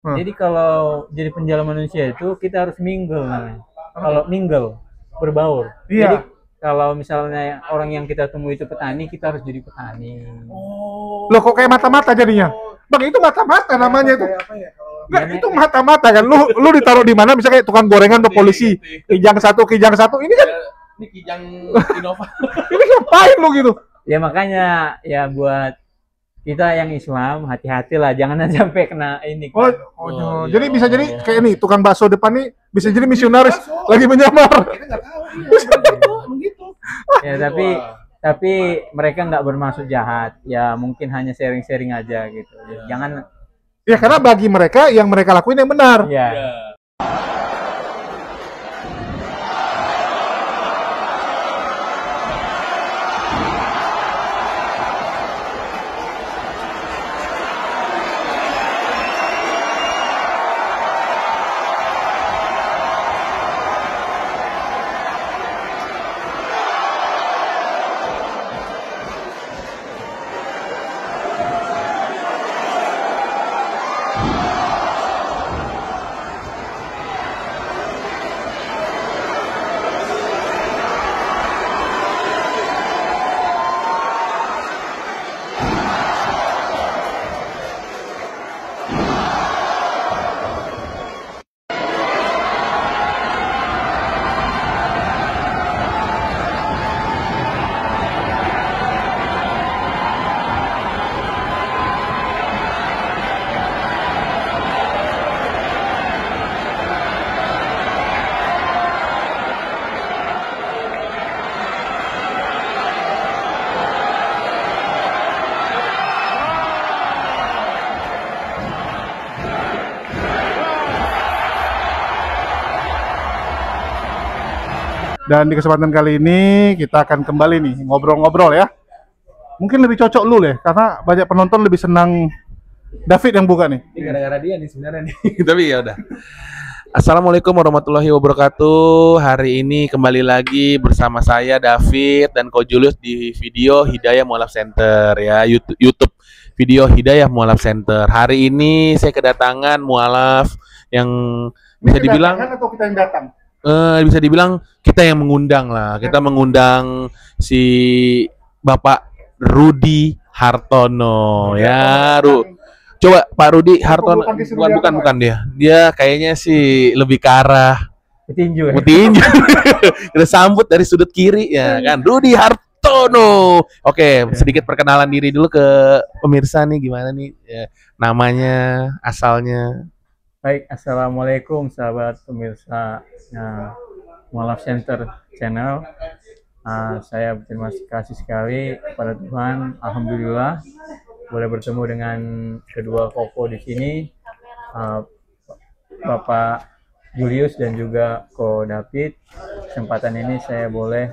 Jadi kalau jadi penjala manusia itu kita harus mingle namanya. Kalau mingle, berbaur. Jadi Iya. kalau misalnya orang yang kita temui itu petani, kita harus jadi petani. Loh kok kayak mata-mata jadinya? Bang, itu mata-mata namanya itu. Kayak apa ya kalau Enggak, Ya, itu mata-mata kan. Lu ditaruh di mana? Misalnya kayak tukang gorengan atau polisi. Kijang satu, kijang satu. Ini kan ini Kijang Innova. ini ngapain lu gitu? ya makanya ya buat kita yang Islam hati-hati lah, jangan sampai kena ini. Oh, Kan. oh, jadi bisa jadi kayak nih tukang bakso depan nih bisa jadi misionaris lagi menyamar. Kita nggak tahu. Iya, begitu. Ya tapi mereka nggak bermaksud jahat. Ya mungkin hanya sharing-sharing aja gitu. Jangan Ya karena bagi mereka yang mereka lakuin yang benar. ya. Dan di kesempatan kali ini kita akan kembali nih ngobrol-ngobrol ya. Mungkin lebih cocok lu deh karena banyak penonton lebih senang David yang buka nih. Ini gara-gara dia nih sebenarnya nih. Tapi ya udah. Assalamualaikum warahmatullahi wabarakatuh. Hari ini kembali lagi bersama saya David dan Ko Julius di video Hidayah Mualaf Center ya, YouTube video Hidayah Mualaf Center. Hari ini saya kedatangan mualaf yang bisa dibilang atau kita yang datang? bisa dibilang kita yang mengundang lah. Kita mengundang si Bapak Rudi Hartono ya, Coba Pak Rudi Hartono, bukan dia. Dia kayaknya sih lebih ke arah Petinju. petinju. Kita sambut dari sudut kiri ya kan, Rudi Hartono. Oke, sedikit perkenalan diri dulu ke pemirsa nih, gimana nih ya, namanya, asalnya. Baik, assalamualaikum sahabat pemirsa Mualaf Center Channel. Saya berterima kasih sekali kepada Tuhan, alhamdulillah boleh bertemu dengan kedua koko di sini, Bapak Julius dan juga Ko David. Kesempatan ini saya boleh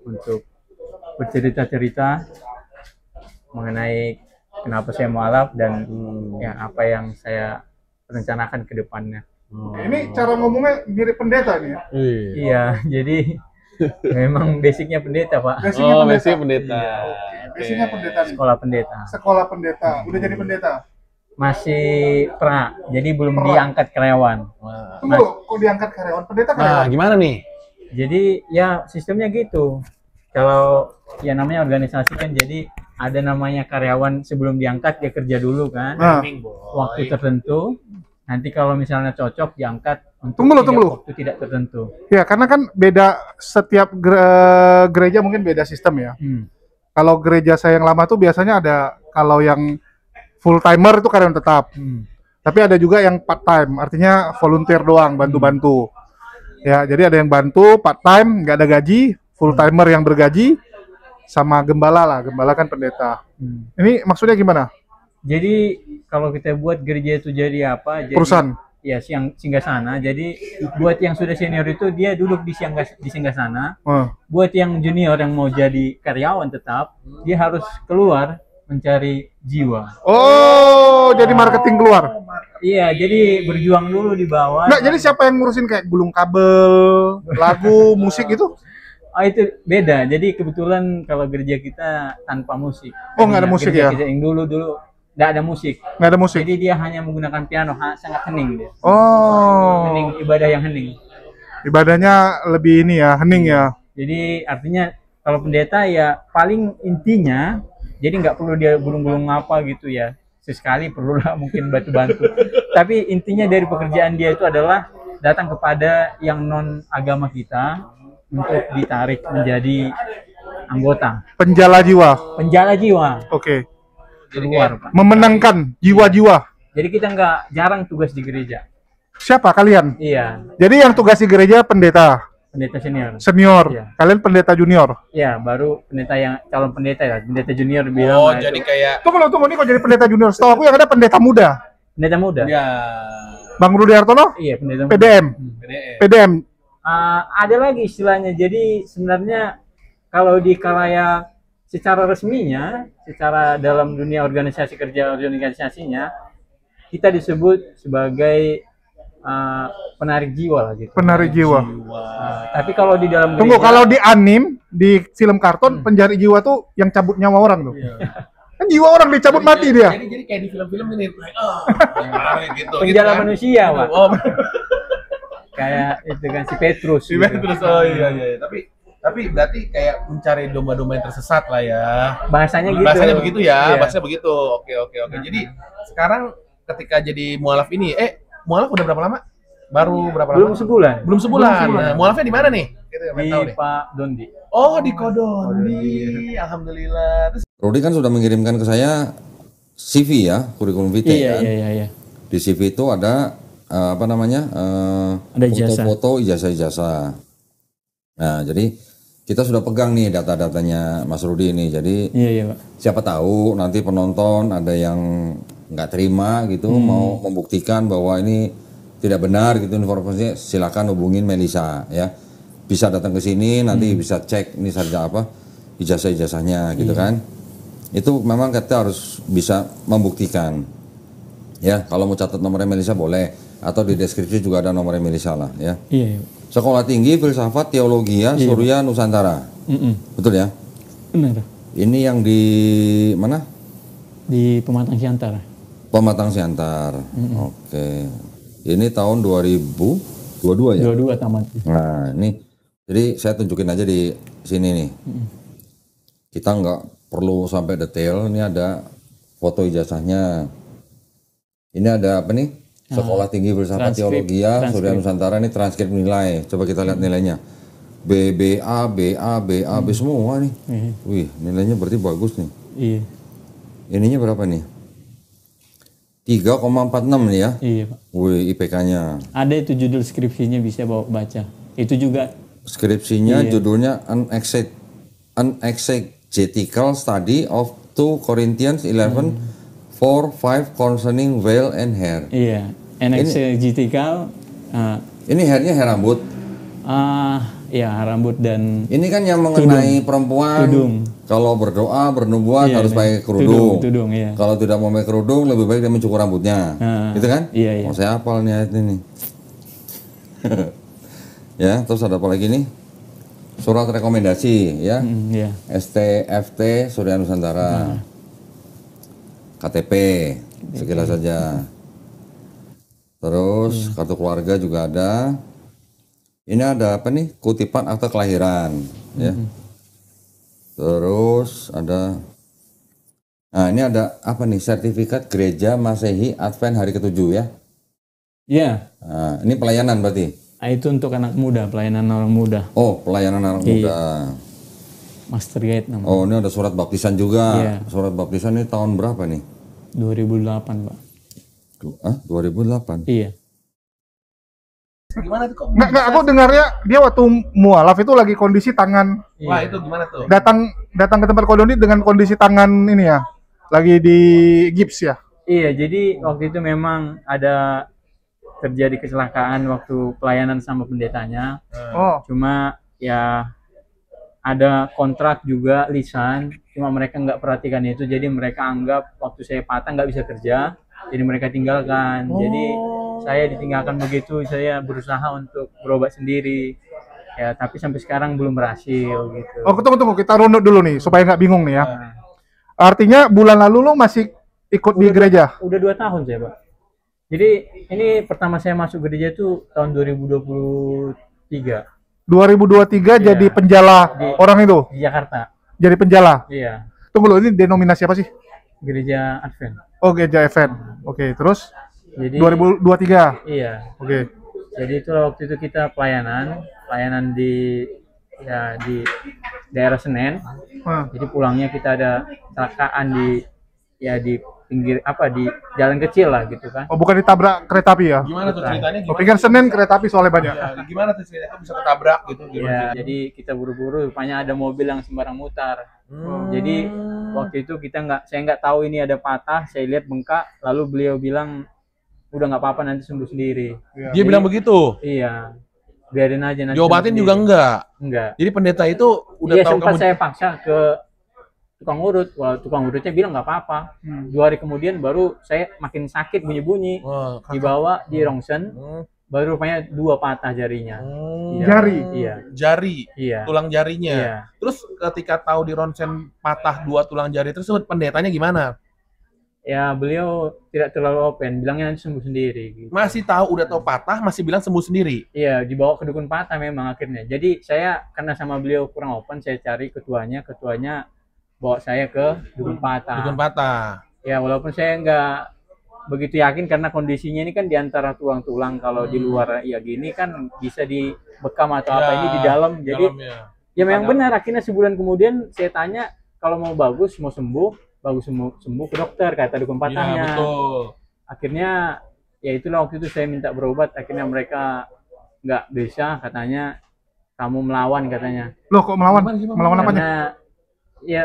untuk bercerita-cerita mengenai kenapa saya mualaf dan ya apa yang saya rencanakan ke depannya. Ini cara ngomongnya mirip pendeta nih ya. Iya, jadi memang basicnya pendeta, Pak. Basic pendeta. Basicnya pendeta nih. Sekolah pendeta. Sekolah pendeta. Udah jadi pendeta. Masih pra, jadi belum diangkat karyawan. Tunggu, kok diangkat karyawan? Pendeta karyawan? Gimana nih? Jadi ya sistemnya gitu. Kalau ya namanya organisasi kan, jadi ada namanya karyawan sebelum diangkat dia kerja dulu kan, waktu tertentu. Nanti kalau misalnya cocok diangkat untuk waktu tidak tertentu. Ya, karena kan beda setiap gereja mungkin beda sistem ya. Kalau gereja saya yang lama tuh biasanya ada, kalau yang full timer itu karyawan tetap. Tapi ada juga yang part time, artinya volunteer doang, bantu-bantu. Ya, jadi ada yang bantu part time, nggak ada gaji, full timer yang bergaji, sama gembala lah, gembala kan pendeta. Ini maksudnya gimana? Jadi kalau kita buat gereja itu jadi apa? Jadi, perusahaan. Ya, singgah sana. Jadi buat yang sudah senior itu dia duduk di singgah sana. Buat yang junior yang mau jadi karyawan tetap, dia harus keluar mencari jiwa. Oh, jadi marketing keluar. Iya, jadi berjuang dulu di bawah. Nggak, jadi siapa yang ngurusin kayak gulung kabel, lagu, musik gitu? Itu beda. Jadi kebetulan kalau gereja kita tanpa musik. Oh, nggak ada musik ya? Kita yang dulu nggak ada musik. Nggak ada musik. Jadi dia hanya menggunakan piano, sangat hening dia. Oh. Hening, ibadah yang hening. Ibadahnya lebih ini ya, hening ya. Jadi artinya kalau pendeta ya paling intinya, jadi nggak perlu dia gulung-gulung apa gitu ya. Sesekali perlulah mungkin bantu-bantu. Tapi intinya dari pekerjaan dia itu adalah datang kepada yang non agama kita untuk ditarik menjadi anggota. Penjala jiwa. Penjala jiwa. Oke. Keluar, Pak. Memenangkan jiwa-jiwa. Jadi kita nggak jarang tugas di gereja. Siapa kalian? Iya, Jadi yang tugas di gereja pendeta pendeta senior. senior. Iya. Kalian pendeta junior. Iya, baru pendeta yang calon pendeta ya. Pendeta junior bilang. Oh, nah, jadi itu. kayak Tunggu nih kok jadi pendeta junior. Setahu aku yang ada pendeta muda. Pendeta muda. ya Bang Rudi Hartono, Iya, pendeta muda. PDM. PDM. PDM. Ada lagi istilahnya. Jadi sebenarnya kalau di kalayak secara resminya, secara dalam dunia organisasi kerja organisasinya, kita disebut sebagai penarik jiwa lah gitu. Penarik jiwa. Tapi kalau di dalam Tunggu, gereja- kalau di anim, di film kartun, pencari jiwa tuh yang cabut nyawa orang tuh. Kan jiwa orang dicabut mati dia. Jadi kayak di film-film ini gitu. penjala kan. manusia, Pak. Oh, Kayak itu kan si Petrus. si Petrus. Oh iya. Tapi berarti kayak mencari domba-domba yang tersesat lah ya. Bahasanya gitu. Bahasanya begitu ya, Iya. bahasanya begitu. Oke. Jadi sekarang ketika jadi mualaf ini, mualaf udah berapa lama? Baru berapa Belum lama? sebulan. Belum sebulan. Nah, mualafnya di mana nih? Kita pengen Di tahu nih. Pak Dondi. Oh, di Kodondi. Alhamdulillah. Terus Rudi kan sudah mengirimkan ke saya CV ya, kurikulum vitae kan. Iya. Di CV itu ada apa namanya? Ada ijazah. Foto-foto ijazah-ijazah. Nah, jadi kita sudah pegang nih data-datanya Mas Rudi ini. Jadi Iya, Pak. siapa tahu nanti penonton ada yang nggak terima gitu, mau membuktikan bahwa ini tidak benar gitu informasinya, silakan hubungin Melisa ya. Bisa datang ke sini nanti bisa cek ini sarjana apa ijazah-ijazahnya gitu kan. Itu memang kita harus bisa membuktikan. Ya, kalau mau catat nomornya Melisa boleh, atau di deskripsi juga ada nomornya Melisa lah ya. Iya. Sekolah Tinggi Filsafat Teologia Surya Nusantara. Betul ya? Benar. Ini yang di mana? Di Pematang Siantar. Pematang Siantar. Oke. Ini tahun 2022 ya? 22 tamat. Nah, ini jadi saya tunjukin aja di sini nih. Kita nggak perlu sampai detail. Ini ada foto ijazahnya. Ini ada apa nih? Sekolah Tinggi Filsafat Transkrip. Teologia Surya Nusantara, ini transkrip nilai. Coba kita lihat nilainya. BA, B semua nih. Wih, nilainya berarti bagus nih. Iya. Ininya berapa nih? 3,46 nih ya. Iya, Pak. Wih, IPK-nya. Ada itu judul skripsinya bisa baca. Itu juga Skripsinya judulnya Unexegetical Study of 2 Corinthians 11 4, 5 concerning veil and hair. iya, exegetical Ini hairnya hair rambut. ya rambut dan Ini kan yang mengenai perempuan. Tudung. Kalau berdoa, bernubuat Iya, harus iya. pakai kerudung. Tudung, iya. Kalau tidak mau pakai kerudung, lebih baik dia mencukur rambutnya. Gitu kan? Iya. Oh, saya hafal nih ayat ini. Ya, terus ada apa lagi nih? Surat rekomendasi ya. Iya. STFT Surya Nusantara. KTP sekilas saja. Terus kartu keluarga juga ada. Ini ada apa nih? Kutipan akta kelahiran ya. Terus ada nah, ini ada apa nih? Sertifikat Gereja Masehi Advent hari ke-7 ya. Iya. Nah, ini pelayanan berarti. Itu untuk anak muda, pelayanan orang muda. Oh, pelayanan anak Iya. muda. Master Guide namanya. Oh, ini ada surat baptisan juga. Iya. Surat baptisan ini tahun berapa nih? 2008, Pak. 2008. Iya. gimana tuh kok? Nggak, aku dengarnya dia waktu mualaf itu lagi kondisi tangan Wah, itu gimana tuh? datang ke tempat Kodondi dengan kondisi tangan ini ya, lagi di gips ya. Iya, jadi waktu itu memang ada terjadi kecelakaan waktu pelayanan sama pendetanya. Oh, Cuma ya ada kontrak juga lisan, cuma mereka nggak perhatikan itu, jadi mereka anggap waktu saya patah nggak bisa kerja, jadi mereka tinggalkan. Jadi saya ditinggalkan begitu, saya berusaha untuk berobat sendiri. Ya, tapi sampai sekarang belum berhasil gitu. tunggu, kita runut dulu nih supaya nggak bingung nih ya. Nah, Artinya bulan lalu lo masih ikut di gereja? Udah 2 tahun saya, Pak. Jadi ini pertama saya masuk gereja itu tahun 2023 2023 Iya. jadi penjala Di- orang itu? di Jakarta. Jadi penjala? Iya, Tunggu dulu, ini denominasi apa sih? gereja Advent. Oh, gereja event. Oke, terus Jadi 2023. iya. Oke. Jadi itu waktu itu kita pelayanan di daerah Senen. Hah. Jadi pulangnya kita ada kecelakaan di pinggir di jalan kecil lah gitu kan. Oh, bukan ditabrak kereta api ya? Gimana tuh ceritanya? Oh, pikir Senin kereta api soalnya banyak. Ya, gimana tuh ceritanya bisa ketabrak gitu? Ya, jadi kita buru-buru, rupanya ada mobil yang sembarang mutar. Jadi waktu itu saya nggak tahu ini ada patah, saya lihat bengkak, lalu beliau bilang udah nggak apa-apa nanti sembuh sendiri. Dia bilang begitu. Iya, biarin aja nanti. Diobatin sembuh juga sendiri. enggak. Enggak. Jadi pendeta itu udah Iya, tahu sempat kamu saya paksa ke tukang urut. Wah, tukang urutnya bilang nggak apa-apa. 2 hari kemudian baru saya makin sakit bunyi-bunyi. Wah, Dibawa di rongsen, Hmm. baru rupanya 2 patah jarinya. Iya. Jari? Iya. Jari, Iya. tulang jarinya. Iya. Terus ketika tahu di ronsen patah 2 tulang jari tersebut, pendetanya gimana? Ya, beliau tidak terlalu open, bilangnya nanti sembuh sendiri gitu. Masih tahu udah tahu patah, masih bilang sembuh sendiri. Iya, dibawa ke dukun patah memang akhirnya. Jadi saya karena sama beliau kurang open, saya cari ketuanya bawa saya ke dukun patah. Dukun patah. Ya, walaupun saya nggak begitu yakin karena kondisinya ini kan di antara tulang-tulang, kalau di luar ya gini kan bisa dibekam atau apa, Ya, ini di dalam. Jadi dalamnya. ya memang benar, akhirnya sebulan kemudian saya tanya kalau mau bagus, mau sembuh ke dokter, kata dukun Iya, patahnya. betul. Akhirnya ya itulah waktu itu saya minta berobat, akhirnya mereka nggak bisa, katanya kamu melawan katanya. Loh, kok melawan? Gimana? Melawan apanya? Karena ya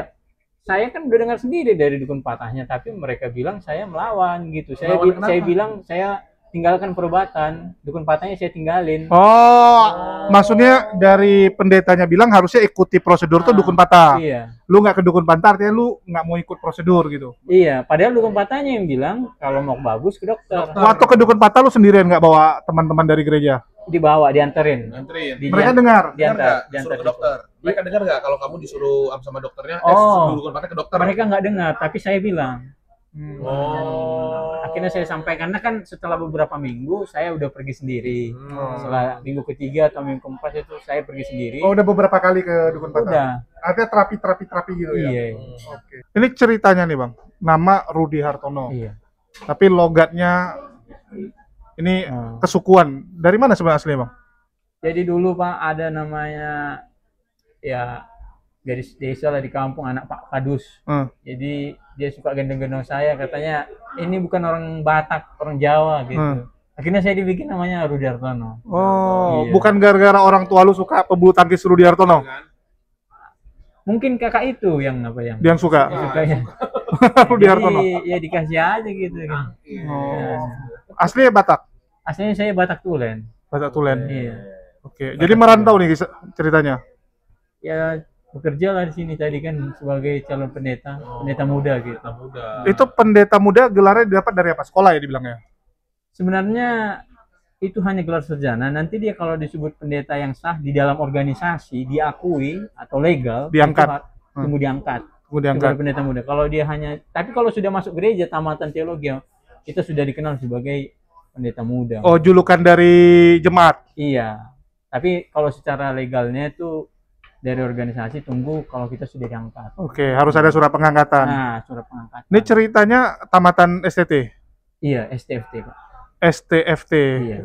saya kan udah dengar sendiri dari dukun patahnya, tapi mereka bilang saya melawan gitu. Melawan kenapa? Saya bilang saya tinggalkan perobatan, dukun patahnya saya tinggalin. Oh, maksudnya dari pendetanya bilang harusnya ikuti prosedur tuh dukun patah. Iya. Lu nggak ke dukun patah, artinya lu nggak mau ikut prosedur gitu. Iya, padahal dukun patahnya yang bilang kalau mau bagus ke dokter. Waktu ke dukun patah lu sendirian nggak bawa teman-teman dari gereja? Dibawa, dianterin. Nganterin. Mereka dengar. Diantar, Disuruh ke dokter. Mereka dengar nggak kalau kamu disuruh sama dokternya? Oh. Dukun patah ke dokter. Mereka nggak dengar, tapi saya bilang. Oh. Akhirnya saya sampaikan, karena kan setelah beberapa minggu saya udah pergi sendiri. Setelah minggu ketiga atau minggu keempat itu saya pergi sendiri. Oh, udah beberapa kali ke dukun patah. Udah. Artinya terapi gitu ya. Iya. Oke. Ini ceritanya nih, Bang. Nama Rudi Hartono. Iya. Tapi logatnya ini Oh. kesukuan. Dari mana sebenarnya aslinya, Bang? Jadi dulu Pak ada namanya ya gadis desa lah di kampung, anak Pak Kadus. Hmm. Jadi dia suka gendong-gendong saya, katanya ini bukan orang Batak, orang Jawa gitu. Akhirnya saya dibikin namanya Rudi Hartono. Oh, Iya. bukan gara-gara orang tua lu suka pebulu tangkis Rudi Hartono Mungkin kakak itu yang yang yang suka. sukanya. Rudi Hartono. Ya dikasih aja gitu kan. Oh. Aslinya Batak, Aslinya saya Batak Tulen. Batak Tulen. Iya. Oke. Jadi merantau nih ceritanya. Ya bekerja lah di sini tadi kan sebagai calon pendeta muda gitu. Itu pendeta muda gelarnya didapat dari apa? Sekolah ya dibilangnya. Sebenarnya itu hanya gelar sarjana. Nanti dia kalau disebut pendeta yang sah di dalam organisasi, diakui atau legal, Diangkat. itu tunggu diangkat. Kemudian Itu kan. baru pendeta muda. Kalau dia hanya, tapi kalau sudah masuk gereja tamatan teologi, kita sudah dikenal sebagai pendeta muda. Oh, julukan dari jemaat. Iya. Tapi kalau secara legalnya itu dari organisasi, tunggu kalau kita sudah diangkat. Oke, harus ada surat pengangkatan. Nah, surat pengangkatan. Ini ceritanya tamatan STT. Iya, STFT, Pak. STFT. Iya.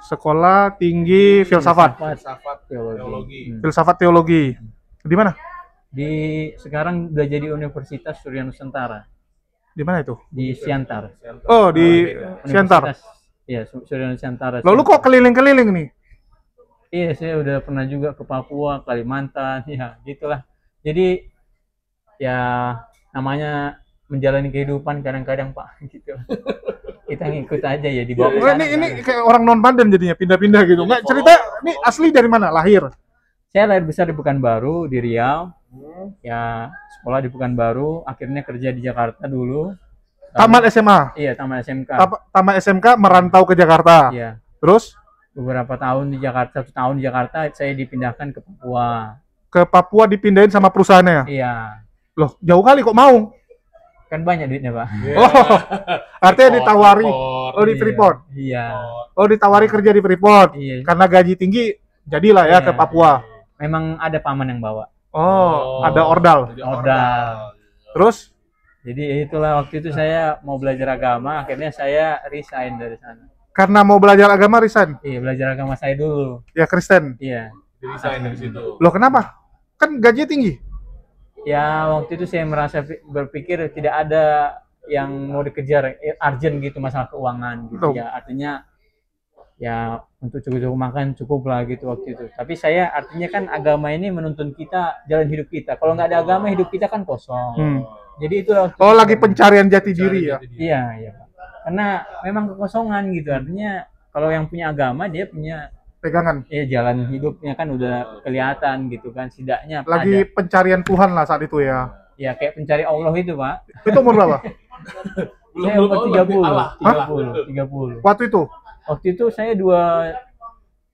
Sekolah Tinggi Filsafat. Filsafat teologi. Filsafat Teologi. Di mana? Sekarang udah jadi Universitas Surya Nusantara Di mana itu? di Siantar. Oh, di Siantar. Universitas, iya, Surya Nusantara. Lalu kok keliling-keliling nih? Iya, saya udah pernah juga ke Papua, Kalimantan, ya gitulah. Jadi ya namanya menjalani kehidupan kadang-kadang Pak gitu. Kita ngikut aja ya di bawah. Oh, ini kayak orang non Banten jadinya pindah-pindah gitu. Nggak, cerita ini asli dari mana? Lahir? Saya lahir besar di Pekanbaru, di Riau. Ya, sekolah di Pekanbaru, akhirnya kerja di Jakarta dulu. Tamat SMA. Iya, tamat SMK. Tamat SMK merantau ke Jakarta. Iya. Terus Beberapa tahun di Jakarta, 1 tahun di Jakarta, saya dipindahkan ke Papua. ke Papua dipindahin sama perusahaannya. Iya. Loh, jauh kali kok mau? Kan banyak duitnya, Pak. Oh, artinya ditawari. Freeport. Oh, di Freeport. Iya. Oh, ditawari kerja di Freeport. Iya. Karena gaji tinggi, jadilah ya Iya. ke Papua. Memang ada paman yang bawa. Oh, ada ordal. Jadi Ordal. Terus, Jadi itulah waktu itu saya mau belajar agama, akhirnya saya resign dari sana. karena mau belajar agama resign. Iya, belajar agama saya dulu. Ya Kristen. Iya. Resign dari situ. Loh kenapa? Kan gajinya tinggi. Ya, waktu itu saya merasa berpikir tidak ada yang mau dikejar urgent gitu masalah keuangan gitu Betul. ya. Artinya ya untuk cukup makan cukup lah gitu waktu itu. Tapi saya artinya kan agama ini menuntun kita jalan hidup kita. Kalau nggak ada agama hidup kita kan kosong. Hmm. Jadi itu waktu Oh, itu lagi pencarian jati diri ya. Iya, iya, Pak. Karena memang kekosongan gitu. Artinya kalau yang punya agama dia punya Pegangan. jalan hidupnya kan udah kelihatan gitu kan. Setidaknya Lagi ada. pencarian Tuhan lah saat itu ya. Ya kayak pencari Allah itu, Pak. Itu umur berapa? Saya umur 30, Allah. 30. Waktu itu? Waktu itu saya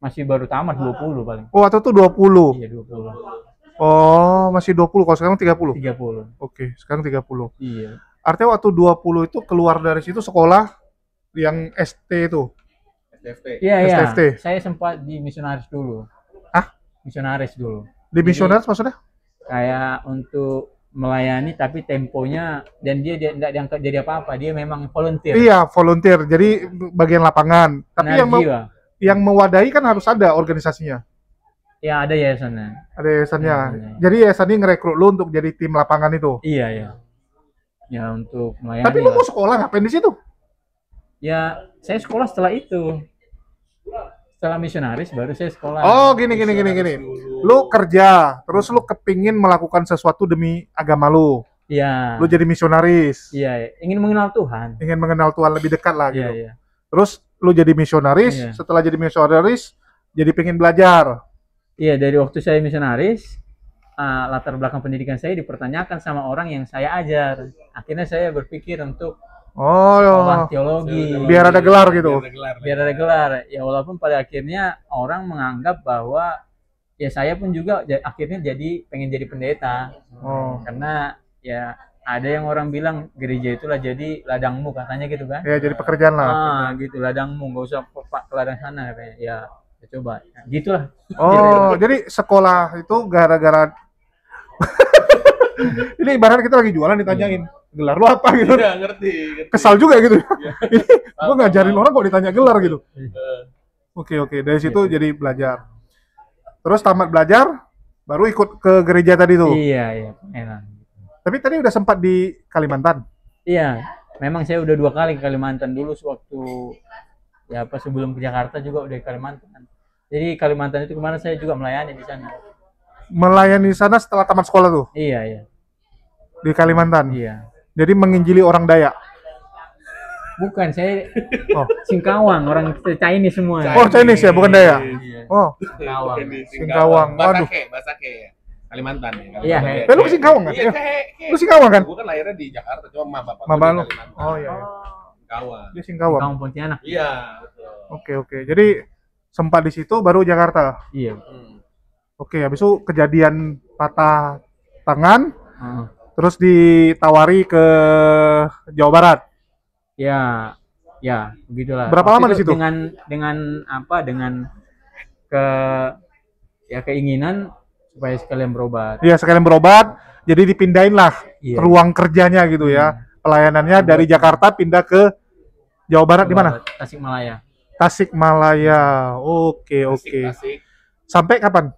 masih baru tamat 20 paling. Oh, waktu itu 20. Iya, 20. Oh, masih 20. Kalau sekarang 30. 30. Oke, sekarang 30. Iya. Artinya waktu 20 itu keluar dari situ sekolah yang ST itu. SFT. Iya, iya. STFT. Saya sempat di misionaris dulu. Hah? Misionaris dulu. Di misionaris maksudnya? Kayak untuk melayani tapi temponya dan dia tidak diangkat jadi apa-apa. Dia memang volunteer. Iya, volunteer. Jadi bagian lapangan. Tapi Energi, Pak. yang mewadahi kan harus ada organisasinya. Ya, ada yayasannya. Ada yayasannya. Iya. Jadi yayasan ini ngerekrut lu untuk jadi tim lapangan itu. Iya, iya. Ya untuk melayani. Tapi lu lah. mau sekolah ngapain di situ? Ya, saya sekolah setelah itu. Setelah misionaris baru saya sekolah. Oh, gini. Lu kerja, terus lu kepingin melakukan sesuatu demi agama lu. Iya. Lu jadi misionaris. Iya, ingin mengenal Tuhan. Ingin mengenal Tuhan lebih dekat lah Iya, gitu. iya. Terus lu jadi misionaris, Iya. setelah jadi misionaris, jadi pengen belajar. Iya, dari waktu saya misionaris, latar belakang pendidikan saya dipertanyakan sama orang yang saya ajar. Akhirnya saya berpikir untuk sekolah Oh, teologi. biar ada gelar gitu. Biar ada gelar. Ya walaupun pada akhirnya orang menganggap bahwa ya saya pun juga akhirnya pengen jadi pendeta. Oh, Karena ya ada yang orang bilang gereja itulah jadi ladangmu katanya gitu kan. ya jadi pekerjaan lah. Gitu ladangmu, nggak usah ke ladang sana katanya. Ya coba. Ya, gitulah. Oh, jadi sekolah itu gara-gara ini ibarat kita lagi jualan ditanyain gelar lu apa gitu. Iya, ngerti. Kesal juga gitu. Ini gua ngajarin orang kok ditanya gelar gitu. Oke, dari situ jadi belajar. Terus tamat belajar, baru ikut ke gereja tadi tuh. Iya, iya, enak. Tapi tadi udah sempat di Kalimantan. Iya, memang saya udah 2 kali ke Kalimantan dulu sewaktu ya apa sebelum ke Jakarta juga udah di Kalimantan. Jadi Kalimantan itu kemarin saya juga melayani di sana. Melayani di sana setelah tamat sekolah tuh Iya, iya, di Kalimantan. iya. Jadi menginjili orang Dayak. Bukan, saya Oh, Singkawang, orang Chinese semua. Oh, Chinese ya, bukan Dayak. Iya. Oh, Singkawang. Singkawang. Waduh. Basake ya. Kalimantan ya. Iya, Kalimantan. Eh, lu ke Singkawang kan? Iya, Lu Singkawang kan? Gua kan lahirnya di Jakarta, cuma bapak Mama gua lu. di Kalimantan. Oh iya. Singkawang. Dia Singkawang. Singkawang Pontianak. Iya, betul. Oke. Jadi sempat di situ baru Jakarta. Iya. Oke, habis itu kejadian patah tangan, Heeh. terus ditawari ke Jawa Barat. Ya, ya, begitulah. Berapa Waktu lama di itu situ? Dengan apa? Dengan keinginan supaya sekalian berobat. Iya, sekalian berobat, jadi dipindahin lah Iya. ruang kerjanya gitu ya. Pelayanannya dari Jakarta pindah ke Jawa Barat di mana? Tasikmalaya. Tasikmalaya. Oke. Asik. Sampai kapan?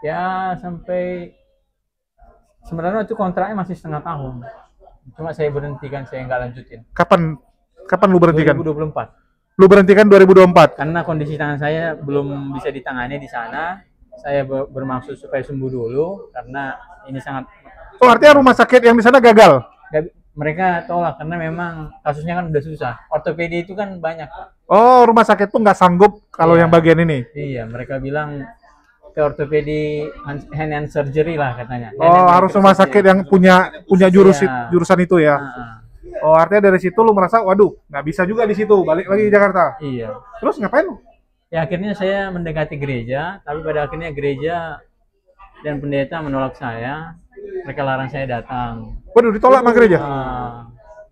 Ya, sampai sebenarnya itu kontraknya masih 1/2 tahun. Cuma saya berhentikan, saya nggak lanjutin. Kapan lu berhentikan? 2024. Lu berhentikan 2024. Karena kondisi tangan saya belum bisa ditangani di sana. Saya bermaksud supaya sembuh dulu karena ini sangat Oh, artinya rumah sakit yang di sana gagal. mereka tolak karena memang kasusnya kan udah susah. Ortopedi itu kan banyak, Pak. Oh, rumah sakit tuh nggak sanggup kalau Iya. yang bagian ini. Iya, mereka bilang ke ortopedi hand and surgery lah katanya. Hand Oh, and harus rumah surgery. sakit yang punya Iya. jurusan itu ya. Oh, artinya dari situ lu merasa, waduh, nggak bisa juga di situ, balik lagi di Jakarta. Iya. Terus ngapain lu? Ya akhirnya saya mendekati gereja, tapi pada akhirnya gereja dan pendeta menolak saya mereka larang saya datang. Waduh, ditolak sama gereja.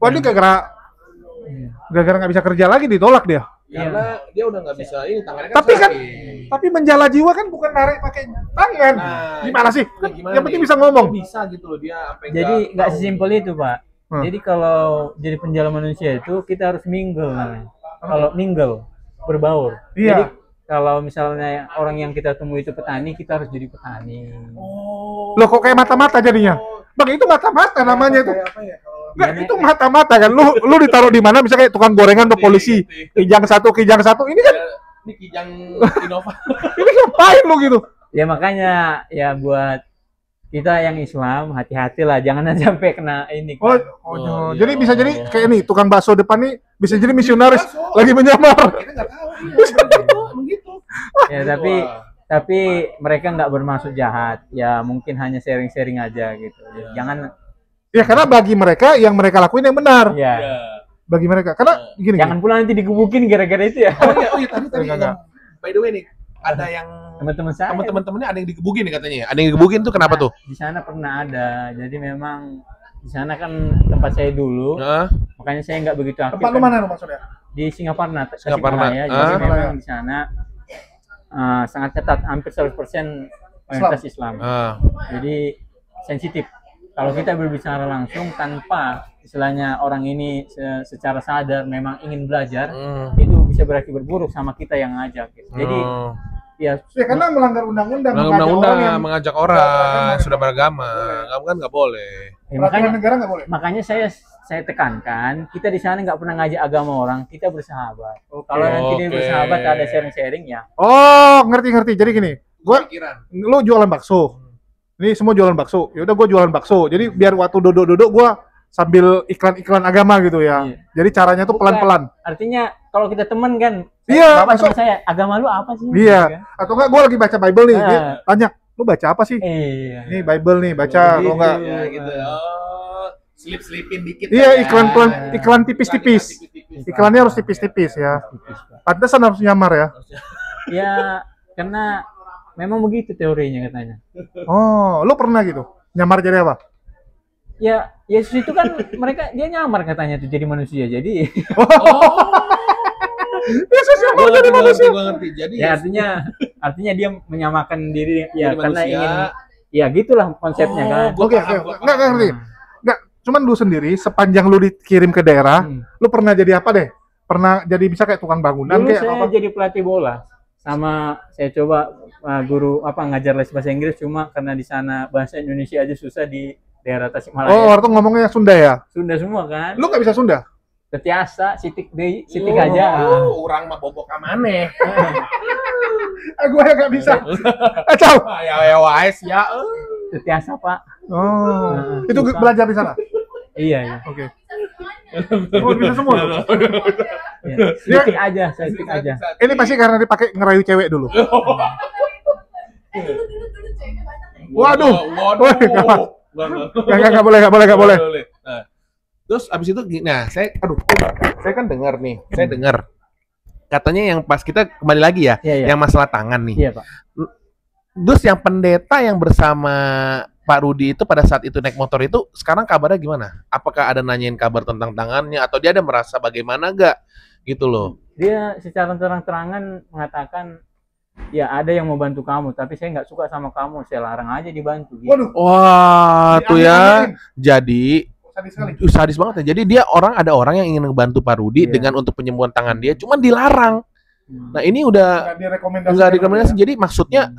Wah, ini gara-gara nggak bisa kerja lagi ditolak dia. Karena dia udah nggak bisa ini tangannya Tapi kan, sakit. tapi menjala jiwa kan bukan narik pakai tangan. Nah, Gimana sih? nah, gimana Yang penting nih? bisa ngomong. Kok bisa gitu loh dia pegang. Jadi nggak sesimpel itu, Pak. Hmm. Jadi kalau jadi penjala manusia itu kita harus mingle namanya. Kalau mingle, berbaur. Iya. Jadi kalau misalnya orang yang kita temui itu petani, kita harus jadi petani. Loh kok kayak mata-mata jadinya? Bang, itu mata-mata namanya itu. Kayak apa ya? Kalau Enggak, itu mata-mata kan. Lu ditaruh di mana? Misalnya kayak tukang gorengan atau polisi. Kijang satu. Ini kan ini kijang Innova. ini ngapain lu gitu? Ya makanya ya buat kita yang Islam hati-hati lah, jangan sampai kena ini. Oh, Oh, jadi iya. bisa jadi kayak nih tukang bakso depan nih bisa jadi misionaris lagi menyamar. Kita nggak tahu. Iya, begitu. Ya tapi mereka nggak bermaksud jahat. Ya mungkin hanya sharing-sharing aja gitu. Jangan Ya karena bagi mereka yang mereka lakuin yang benar. ya. Bagi mereka karena gini. Jangan pula nanti digebukin gara-gara itu ya. Oh iya tadi Enggak. by the way nih ada yang Teman-teman saya teman-temannya ada yang digebukin nih katanya. Ada yang digebukin tuh kenapa tuh? di sana pernah ada. Jadi memang di sana kan tempat saya dulu, Hah? makanya saya nggak begitu aktif. Tempat lu kan. mana lu maksudnya? Di Singaparna, Singaparna. Tasikmalaya. Jadi Ah. memang di sana sangat ketat, hampir 100% mayoritas Islam. Jadi sensitif. Kalau kita berbicara langsung tanpa istilahnya orang ini secara sadar memang ingin belajar, itu bisa berakibat buruk sama kita yang ngajak. Gitu. Jadi ya Ya karena melanggar undang-undang, mengajak orang sudah beragama, kamu kan nggak boleh. ya peraturan negara nggak boleh. makanya saya tekankan, kita di sana nggak pernah ngajak agama orang, kita bersahabat. Kalau nanti dia Oke. bersahabat ada sharing-sharing ya. Oh, ngerti. Jadi gini, gua Pikiran. lu jualan bakso. Ini semua jualan bakso. Ya udah gua jualan bakso. Jadi biar waktu duduk-duduk gua sambil iklan-iklan agama gitu ya. Iya. Jadi caranya tuh Bukan. pelan-pelan. Artinya kalau kita teman kan, Iya, Bapak masuk. sama saya, agama lu apa sih? Iya. Gitu kan. Atau enggak gua lagi baca Bible nih. Ah. Dia tanya, "Lu baca apa sih?" Iya. Ini Bible nih, baca. Gitu. Kalau enggak Ya gitu. Oh, slip-slipin dikit. iya kan ya. iklan tipis-tipis. Iklannya harus tipis-tipis ya. Tipis, Pak. Pantesan harus nyamar ya. Ya, karena memang begitu teorinya katanya. Oh, lu pernah gitu? Nyamar jadi apa? Ya, Yesus itu kan mereka dia nyamar katanya tuh jadi manusia. Jadi Yesus nyamar jadi manusia. Gua ngerti. Jadi ya artinya dia menyamakan diri ya Jadi karena manusia. ingin ya gitulah konsepnya kan. Gua Oke, paham, oke. gua Enggak paham. ngerti. Enggak, cuman lu sendiri sepanjang lu dikirim ke daerah, Hmm. lu pernah jadi apa deh? Pernah jadi bisa kayak tukang bangunan Dulu kayak saya apa? jadi pelatih bola sama saya coba guru ngajar les bahasa Inggris, cuma karena di sana bahasa Indonesia aja susah di daerah Tasikmalaya. Oh, orang tuh ngomongnya Sunda ya? Sunda semua kan. Lu nggak bisa Sunda? Tetiasa, sitik deui, sitik Oh, aja. Orang mah bobok kamane. Gua ya nggak bisa. Acau. Ya wae ya. Tetiasa, Pak. Oh, itu Susah. belajar di sana. Iya. Oke. Oh, bisa semua. Lu. Iya. Sitik aja, sitik aja. Ini pasti karena dipakai ngerayu cewek dulu. Waduh. Woi, gawat. Nggak boleh. Nah, terus abis itu, nah saya kan dengar nih, katanya yang pas kita kembali lagi ya, Iya, iya. yang masalah tangan nih. Iya, Pak. Terus yang pendeta yang bersama Pak Rudi itu pada saat itu naik motor itu, sekarang kabarnya gimana? Apakah ada nanyain kabar tentang tangannya atau dia ada merasa bagaimana gak? Gitu loh. Dia secara terang-terangan mengatakan, ya ada yang mau bantu kamu, tapi saya nggak suka sama kamu, saya larang aja dibantu. Gitu. Waduh. Wah, tuh ya. Dianeh-anehin. Jadi Sadis sekali. sadis banget ya. Jadi dia ada orang yang ingin ngebantu Pak Rudi Iya. dengan untuk penyembuhan tangan dia, cuman dilarang. Nah, ini udah Nggak direkomendasikan. enggak direkomendasi. Jadi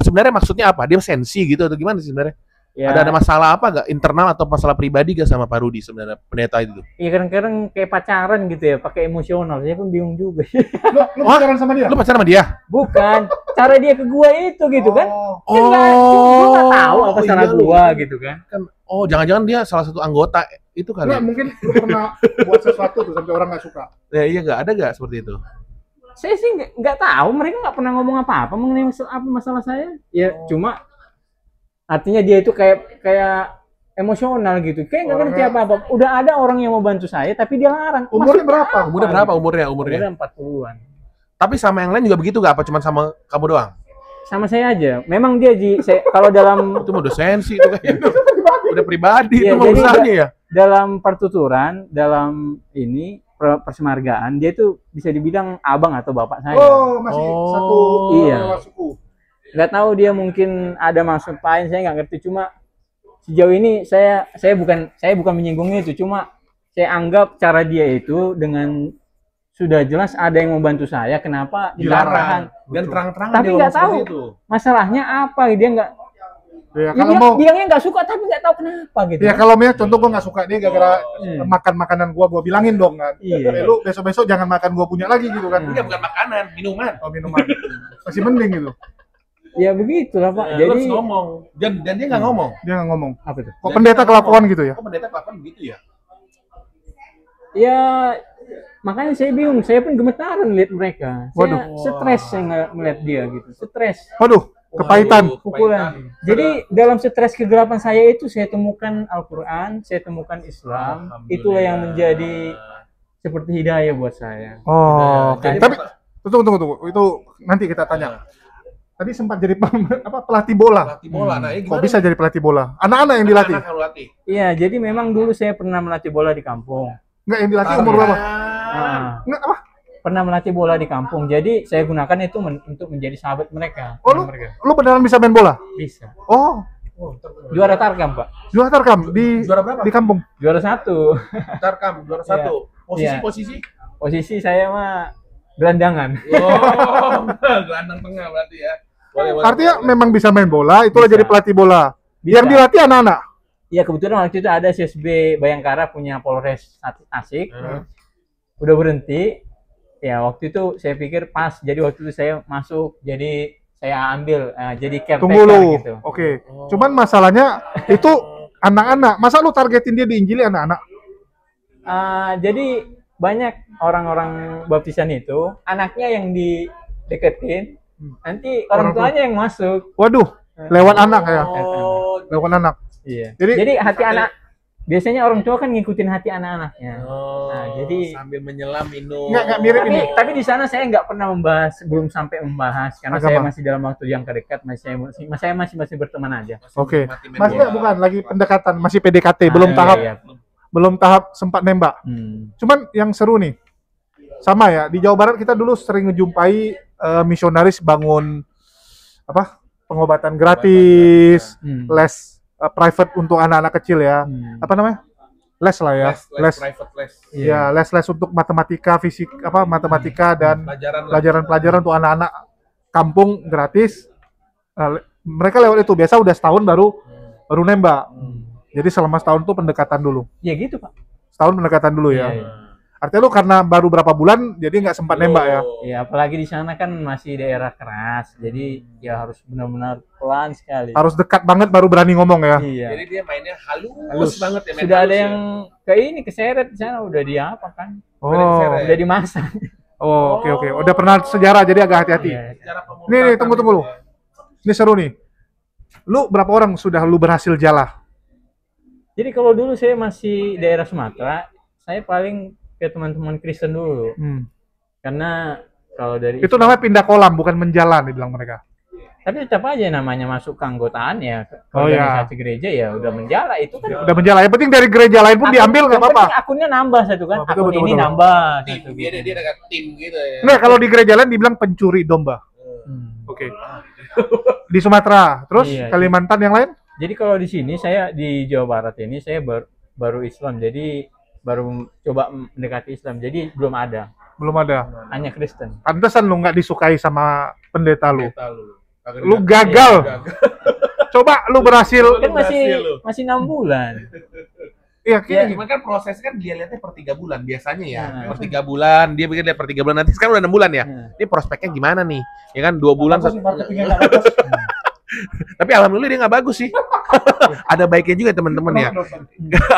sebenarnya maksudnya apa? Dia sensi gitu atau gimana sih sebenarnya? Ya, Ada masalah apa gak internal atau masalah pribadi gak sama Pak Rudi sebenarnya pendeta itu? ya kadang-kadang kayak pacaran gitu ya, pakai emosional. Saya pun bingung juga. Lu pacaran sama dia? Lu pacaran sama dia? Bukan, cara dia ke gua itu gitu kan. Oh. Kan gua nggak tahu apa iya, salah lu. gua gitu kan. Oh, jangan-jangan dia salah satu anggota itu kali. Nggak, mungkin lu pernah buat sesuatu tuh sampai orang nggak suka. Ya iya gak ada gak seperti itu? Saya sih nggak tahu, mereka nggak pernah ngomong apa-apa mengenai masalah saya. Ya cuma artinya dia itu kayak emosional gitu, kayak nggak ngerti Orangnya- apa-apa. Udah ada orang yang mau bantu saya, tapi dia larang. Umurnya Maksudnya berapa? apa? Umurnya berapa umurnya? Umurnya 40-an. Tapi sama yang lain juga begitu gak? Apa cuma sama kamu doang? Sama saya aja. Memang dia kalau dalam Itu mah udah sensi itu kayaknya. Udah pribadi Iya, itu mah jadi usahanya ya. dalam pertuturan, dalam ini persemargaan, dia tuh bisa dibilang abang atau bapak saya. Oh, masih Oh, satu iya. suku. Nggak tahu dia mungkin ada maksud lain, saya nggak ngerti. Cuma sejauh ini saya bukan menyinggungnya itu, cuma saya anggap cara dia itu dengan sudah jelas ada yang membantu saya, kenapa Dilarang ditahan? dan terang-terangan Tapi dia nggak ngomong tahu seperti itu. masalahnya apa. Dia nggak, Ya, dia kalau mau bilangnya nggak suka, tapi nggak tahu kenapa gitu. ya kalau misalnya contoh gua nggak suka dia gara-gara Hmm. makan makanan gua bilangin dong kan. Iya. Lu besok-besok jangan makan gua punya lagi gitu kan. Enggak, bukan makanan, minuman. Oh, minuman. Masih mending gitu. Ya begitulah Pak. Lu Jadi harus ngomong. Dan dia nggak ngomong. Dia nggak ngomong. apa tuh? Kok pendeta kelakuan gitu ya? Kok pendeta kelakuan begitu ya? Ya makanya saya bingung, saya pun gemetaran lihat mereka. Waduh. Saya stres saya ngeliat dia gitu, stres. Waduh, kepahitan. Waduh, Pukulan. Jadi dalam stres kegelapan saya itu saya temukan Al-Quran, saya temukan Islam. Itulah yang menjadi seperti hidayah buat saya. Oh, oke. Jadi Tapi tunggu. Itu nanti kita tanya. Tadi sempat jadi pelatih bola. Pelatih bola. Nah, ini Kok gimana? bisa jadi pelatih bola? Anak-anak yang dilatih? Anak-anak yang lu latih. Iya, jadi memang dulu saya pernah melatih bola di kampung. Enggak, yang dilatih umur berapa? Nah, Enggak apa? pernah melatih bola di kampung. Jadi saya gunakan itu untuk menjadi sahabat mereka. Oh, teman mereka. lu beneran bisa main bola? Bisa. Oh, Juara Tarkam, Pak. juara Tarkam di Juara berapa? di kampung. Juara 1. Tarkam juara 1. Iya. Posisi. Posisi saya mah gelandangan. Oh, gelandang tengah berarti ya. Boleh. Artinya memang bisa main bola, itulah Bisa. jadi pelatih bola. Bisa. Yang dilatih anak-anak. Iya, kebetulan waktu itu ada CSB Bayangkara punya Polres Tasik. Hmm. Udah berhenti. Ya, waktu itu saya pikir pas. Jadi waktu itu saya masuk, jadi saya ambil jadi caretaker Tunggu lu. gitu. Oke. Cuman masalahnya itu anak-anak. Masa lu targetin dia diinjili anak-anak? Jadi banyak orang-orang baptisan itu anaknya yang dideketin, nanti orang Orang tua. tuanya yang masuk. Waduh, lewat anak ya. Oh, Lewat anak. Iya. Jadi- Jadi hati anak, biasanya orang tua kan ngikutin hati anak-anaknya. Nah, jadi sambil menyelam minum. Enggak mirip ini. tapi di sana saya nggak pernah membahas, belum sampai membahas karena Agama. saya masih dalam waktu yang dekat, saya masih berteman aja. Oke. Mati main Masih bola. bukan lagi pendekatan, masih PDKT, belum Ah, tahap iya. belum tahap sempat nembak. Cuman yang seru nih. Sama ya, di Jawa Barat kita dulu sering ngejumpai misionaris bangun pengobatan gratis, les private untuk anak-anak kecil ya. Apa namanya? Les lah ya. Les private les. Ya, les untuk matematika, fisik matematika dan Pelajaran pelajaran-pelajaran untuk anak-anak kampung gratis. Mereka lewat itu biasa udah setahun baru nembak. Jadi selama setahun tuh pendekatan dulu. Ya gitu Pak. Setahun pendekatan dulu ya. Iya. Artinya lu karena baru berapa bulan jadi nggak sempat nembak ya. Ya apalagi di sana kan masih daerah keras, jadi ya harus benar-benar pelan sekali. Harus dekat banget baru berani ngomong ya. Iya. Jadi dia mainnya halus, Halus. banget ya. main Sudah ada halus yang ke ini keseret di sana, udah diapakan? Oh, Udah dimasak. oke. Udah pernah sejarah jadi agak hati-hati. Iya. Secara pemufakatan Nih, tunggu lu. Ini seru nih. Lu berapa orang sudah lu berhasil jala? Jadi kalau dulu saya masih daerah Sumatera, saya paling ke teman-teman Kristen dulu. Karena kalau dari Itu namanya pindah kolam, bukan menjalan dibilang mereka. tapi tetap aja namanya masuk keanggotaan ya, ke Oh, iya. organisasi gereja ya udah menjala itu kan. Udah menjalan. Yang penting dari gereja lain pun diambil nggak Yang apa-apa. penting akunnya nambah satu kan. Oh, betul, Akun betul, ini betul. nambah tim, satu dia gitu. dia dekat tim gitu ya. Nggak, kalau di gereja lain dibilang pencuri domba. Oke. Di Sumatera, terus Iya. Kalimantan yang lain? Jadi kalau di sini saya di Jawa Barat ini saya baru Islam, jadi baru coba mendekati Islam. Jadi belum ada, Belum ada. hanya Kristen. Pantesan lu nggak disukai sama pendeta lu. Kita lu. Kagak Lu dilihat. gagal. Gagal. Coba lu berhasil. Kan berhasil lu. masih 6 bulan. Iya, Ya, kayaknya cuman kan proses kan dia lihatnya per 3 bulan biasanya ya. Nah. Per 3 bulan, dia pikir lihat per 3 bulan nanti sekarang udah 6 bulan ya. Nah. Ini prospeknya gimana nih? Ya kan 2 bulan marketingnya nggak bagus. tapi alhamdulillah dia nggak bagus sih. Ada baiknya juga teman-teman ya.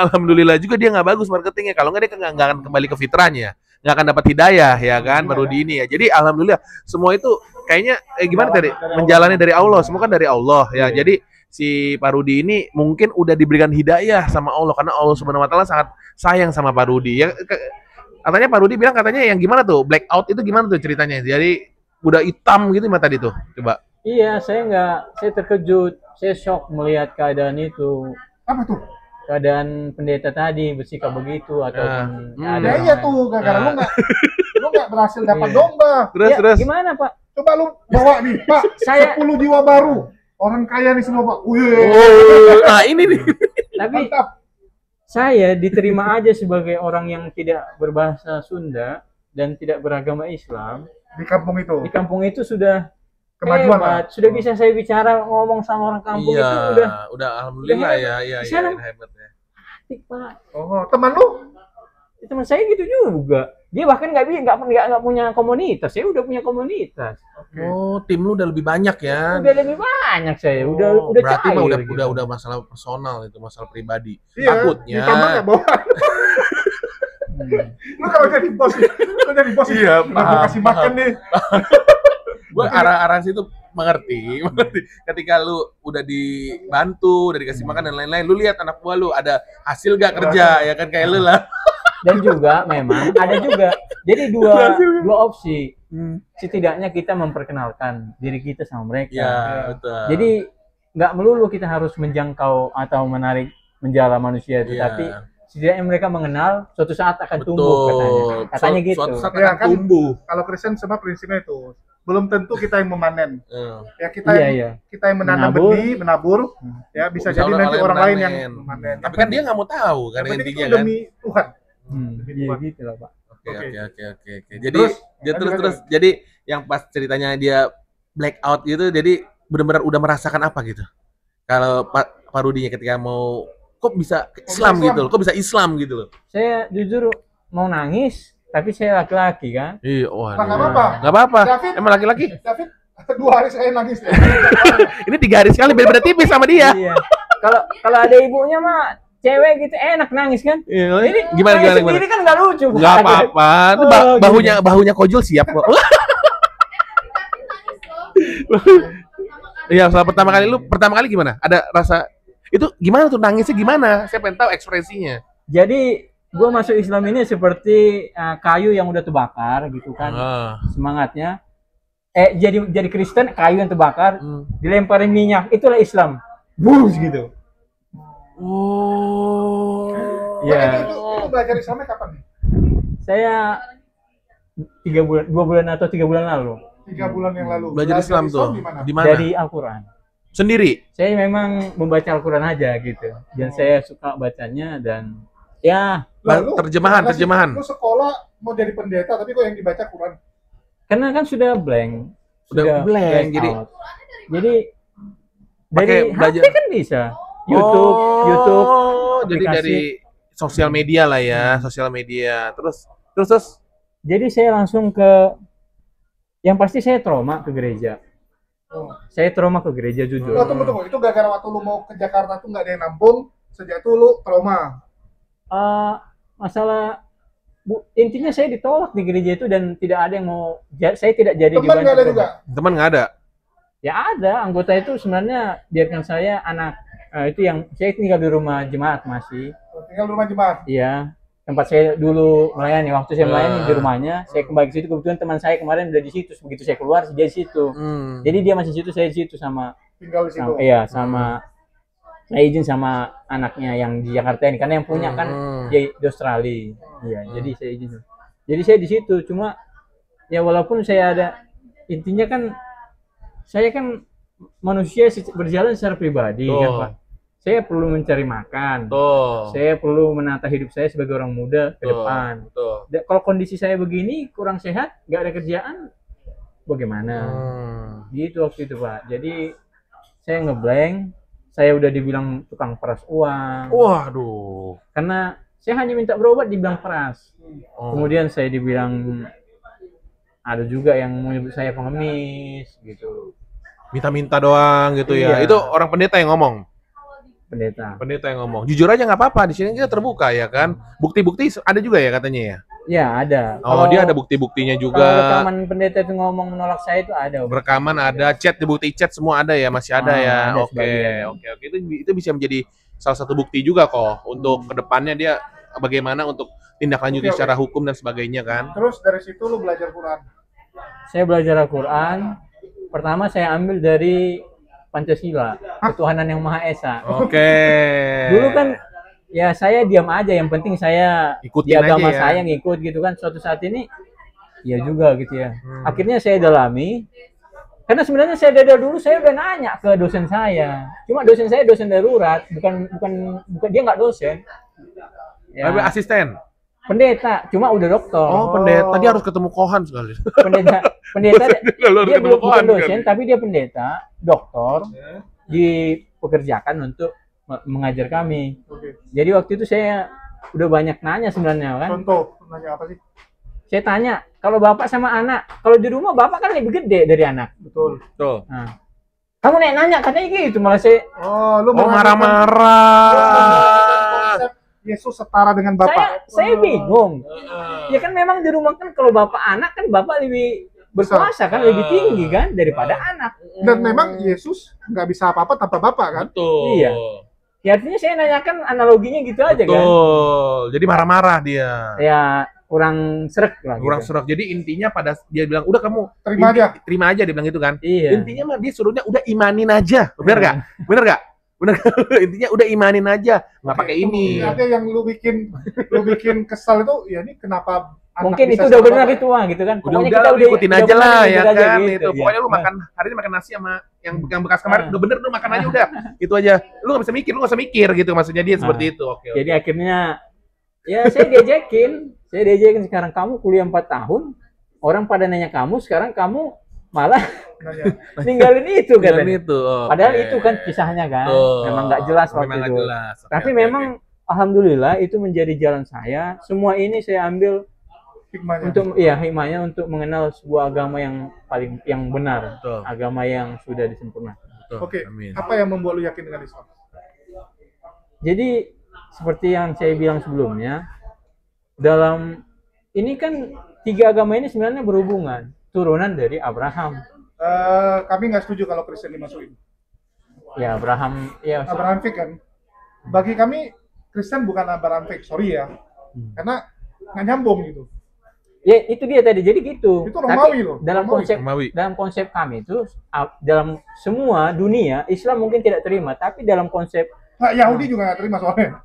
Alhamdulillah juga dia nggak bagus marketingnya. Kalau nggak dia nggak akan kembali ke fitrahnya, nggak akan dapat hidayah ya kan baru di ini ya. Jadi alhamdulillah semua itu kayaknya gimana tadi menjalani dari Allah. Semua kan dari Allah ya. Jadi si Pak Rudi ini mungkin udah diberikan hidayah sama Allah karena Allah Subhanahu Wa Taala sangat sayang sama Pak Rudi. Ya, katanya Pak Rudi bilang katanya yang gimana tuh blackout itu gimana tuh ceritanya? Jadi udah hitam gitu mata tadi tuh. Coba. Iya, saya terkejut, saya shock melihat keadaan itu. Apa tuh? keadaan pendeta tadi bersikap begitu ataupun ada Ya orang iya lain. tuh, gara-gara Nah. lu nggak berhasil dapat Iya. domba. Terus. Gimana Pak? Coba lu bawa nih, Pak, Saya- 10 jiwa baru. Orang kaya nih semua, Pak. Wih, Oh, nah ini nih. Tapi mantap. saya diterima aja sebagai orang yang tidak berbahasa Sunda dan tidak beragama Islam. Di kampung itu. Di kampung itu sudah Kemajuan, hebat. Pak. Sudah bisa saya bicara ngomong sama orang kampung Iya, itu udah alhamdulillah udah ya, iya, Di sana- iya, hebat ya. cantik, Pak. Oh, teman lu? Teman saya gitu juga. Dia bahkan nggak punya komunitas. Saya udah punya komunitas. Oh, tim lu udah lebih banyak ya. Udah lebih banyak saya. Oh, Udah berarti cair mah gitu. udah masalah personal itu, masalah pribadi. Iya. Takutnya. Ditambah nggak bawa? Lu kalau jadi bos, Iya, Nah, gua paham, kasih makan nih. Gua arah situ mengerti. Ketika lu udah dibantu, udah dikasih makan dan lain-lain, lu lihat anak buah lu ada hasil gak kerja, ya kan kayak lu lah. Dan juga memang ada juga. Jadi dua opsi. Setidaknya kita memperkenalkan diri kita sama mereka. Iya, betul. Jadi nggak melulu kita harus menjangkau atau menarik menjala manusia itu, Iya. tapi setidaknya mereka mengenal suatu saat akan Betul. tumbuh katanya. Katanya gitu. Suatu saat Ya, akan kan? tumbuh. Kalau Kristen semua prinsipnya itu. Belum tentu kita yang memanen. Ya kita Iya, yang iya. kita yang menanam Menabur. benih, menabur, ya bisa Bisa jadi orang nanti lain orang lain memanen. yang memanen. Tapi kan dia nggak mau tahu kan yang penting intinya itu kan. demi Tuhan. Iya gitu lah, Pak. Oke, Oke. oke. Jadi Terus, dia lanjut, terus jadi yang pas ceritanya dia blackout gitu, jadi benar-benar udah merasakan apa gitu. Kalau Pak Rudinya ketika mau kok bisa Islam Islam? gitu loh, kok bisa Islam gitu loh. Saya jujur mau nangis, tapi saya laki-laki kan. Iya, Nah, nggak apa-apa. Nggak apa-apa. David. Emang laki-laki. David 2 hari saya nangis ya. Ini 3 hari sekali beda-beda tipis sama dia. Iya. Kalau ada ibunya mah cewek gitu enak nangis kan. Iya, Ini gimana nangis gimana? sendiri kan nggak lucu. Nggak apa-apa. Itu Oh, bahunya Kojul siap kok. Iya, setelah pertama kali gimana? Ada rasa itu gimana tuh nangisnya gimana? Saya pengen tahu ekspresinya. Jadi gue masuk Islam ini seperti kayu yang udah terbakar gitu kan. Semangatnya. Jadi Kristen kayu yang terbakar dilemparin minyak, itulah Islam. Bus gitu. Oh. Iya. Itu belajar Islamnya kapan nih? Saya 2 bulan atau 3 bulan lalu 3 bulan yang lalu. Belajar Islam tuh di mana? di mana? dari Al-Quran. Sendiri. Saya memang membaca Al-Quran aja gitu. Dan saya suka bacanya dan ya Lah, lu terjemahan. Lu sekolah mau jadi pendeta tapi kok yang dibaca Quran? karena kan sudah blank. Udah blank, jadi out. Jadi pakai dari belajar. HP kan bisa. YouTube. Jadi aplikasi. dari sosial media lah ya, sosial media. Terus Jadi saya langsung ke yang pasti saya trauma ke gereja. Saya trauma ke gereja jujur. Oh, tunggu. Itu gara-gara waktu lu mau ke Jakarta tuh nggak ada yang nampung, sejak itu lu trauma. Masalah intinya saya ditolak di gereja itu dan tidak ada yang mau saya tidak jadi Teman nggak ada juga? teman nggak ada. Ya ada anggota itu sebenarnya biarkan saya anak itu yang saya tinggal di rumah jemaat masih. Tinggal di rumah jemaat. Iya, tempat saya dulu melayani. Waktu saya melayani di rumahnya, saya kembali ke situ. Kebetulan teman saya kemarin udah di situ. Begitu saya keluar, dia di situ. Jadi dia masih di situ, saya di situ sama. Tinggal di situ. Iya, sama. Saya izin sama anaknya yang di Jakarta ini, karena yang punya kan dia di Australia. Iya, jadi saya izin. Jadi saya di situ. Cuma ya walaupun saya ada, intinya kan saya kan manusia berjalan secara pribadi kan Pak. Saya perlu mencari makan. Saya perlu menata hidup saya sebagai orang muda ke depan. Kalau kondisi saya begini kurang sehat, nggak ada kerjaan, bagaimana? Gitu waktu itu Pak. Jadi saya ngeblank. Saya udah dibilang tukang peras uang. Waduh. Karena saya hanya minta berobat dibilang peras. Kemudian saya dibilang ada juga yang menyebut saya pengemis gitu. Minta-minta doang gitu ya. Iya. Itu orang pendeta yang ngomong. Pendeta yang ngomong. Jujur aja nggak apa-apa. Di sini kita terbuka ya kan. Bukti-bukti ada juga ya katanya ya. Ya ada. Oh, dia ada bukti-buktinya Kalau juga. rekaman pendeta itu ngomong menolak saya itu ada. Rekaman ada, chat, bukti chat semua ada ya, masih ada ya. Ada Oke, sebagian. oke. Itu bisa menjadi salah satu bukti juga kok untuk kedepannya dia bagaimana untuk tindak lanjuti Oke. secara hukum dan sebagainya kan. Terus dari situ lu belajar Quran. Saya belajar Al-Quran. Pertama saya ambil dari Pancasila, ketuhanan yang Maha Esa. Oke. Dulu kan ya saya diam aja, yang penting saya Ikutin di agama aja ya. saya ngikut gitu kan. Suatu saat ini ya juga gitu ya. Akhirnya saya dalami, karena sebenarnya saya dari dulu saya udah nanya ke dosen saya. Cuma dosen saya dosen darurat, bukan dia nggak dosen. Ya, Asisten. pendeta, cuma udah dokter. Oh, pendeta. Dia harus ketemu Kohan sekali. Pendeta Kalau harus dia ketemu belum bukan Kohan, dosen, kan? tapi dia pendeta, dokter, dipekerjakan untuk mengajar kami. Oke. Jadi waktu itu saya udah banyak nanya sebenarnya kan. Contoh, nanya apa sih? Saya tanya, kalau bapak sama anak, kalau di rumah bapak kan lebih gede dari anak. Betul. Tuh. Nah, kamu nanya katanya gitu, malah saya Oh, lu Oh, mengatakan marah-marah. konsep Yesus setara dengan Bapak. saya bingung. Ya kan memang di rumah kan kalau bapak anak kan bapak lebih berkuasa kan, lebih tinggi kan daripada anak. Dan memang Yesus nggak bisa apa-apa tanpa Bapak kan? Betul. Iya. Ya artinya saya nanyakan analoginya gitu aja kan. Betul. Jadi marah-marah dia. Ya kurang srek lah. Kurang gitu. serak. Jadi intinya pada dia bilang, udah kamu Terima aja. terima aja, dia bilang gitu kan. Iya. Intinya mah dia suruhnya udah imanin aja. Bener gak? Bener gak? Bener gak? Intinya udah imanin aja. Nggak pakai ini. Ada yang lu bikin kesal itu, ya ini kenapa anak Mungkin bisa itu udah sama benar Bapak? itu Wah gitu kan. Udah ikutin aja benar, lah ikutin ya aja kan gitu, itu. iya. Pokoknya lu makan hari ini makan nasi sama yang bekas kemarin udah bener, lu makan aja udah. Itu aja. Lu nggak bisa mikir, lu nggak usah mikir gitu, maksudnya dia seperti itu. Oke. Jadi akhirnya ya saya diajakin sekarang kamu kuliah 4 tahun, orang pada nanya kamu, sekarang kamu malah Nanya. ninggalin itu Dengan katanya. itu. oke. Padahal itu kan kisahnya kan, Tuh. memang nggak jelas waktu Memang nggak itu. jelas. Oke, Tapi oke, memang alhamdulillah itu menjadi jalan saya. Semua ini saya ambil Hikmahnya. untuk hikmahnya untuk mengenal sebuah agama yang benar, Betul. agama yang sudah disempurnakan. Betul. Oke, Amin. apa yang membuat lu yakin dengan Islam? Jadi seperti yang saya bilang sebelumnya, dalam ini kan 3 agama ini sebenarnya berhubungan, turunan dari Abraham. Kami nggak setuju kalau Kristen dimasukin. Ya Abraham, ya Abrahamic kan. Bagi kami Kristen bukan Abrahamic, sorry ya. Karena nggak nyambung gitu. ya itu dia tadi. Jadi gitu. Itu Romawi loh, Dalam Romawi. konsep kami itu dalam semua dunia Islam mungkin tidak terima, tapi dalam konsep Nah, Yahudi juga nggak terima soalnya.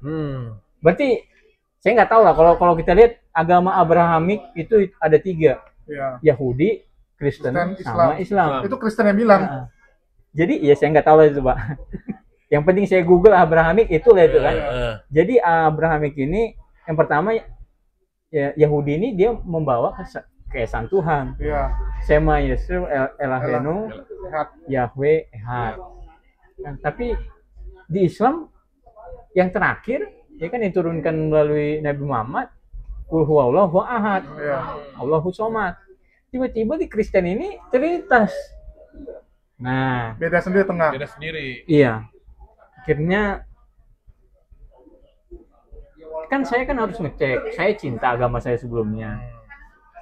berarti saya nggak tahu lah kalau kita lihat agama Abrahamik itu ada 3, Ya. Yahudi, Kristen, Kristen, sama Islam. Itu Kristen yang bilang. Nah, jadi ya saya nggak tahu lah itu Pak. Yang penting saya Google Abrahamik itulah itu kan. Jadi Abrahamik ini yang pertama ya, Yahudi ini dia membawa keesaan Tuhan. Iya. Sema Yisrael Elohenu Lihat. Yahweh Ehad. Nah, tapi di Islam yang terakhir ya kan diturunkan melalui Nabi Muhammad, Qul huwallahu ahad, Iya. Allahu somad. Tiba-tiba di Kristen ini Trinitas. Nah, Beda sendiri tengah. Beda sendiri. iya. Akhirnya kan saya kan harus ngecek, saya cinta agama saya sebelumnya.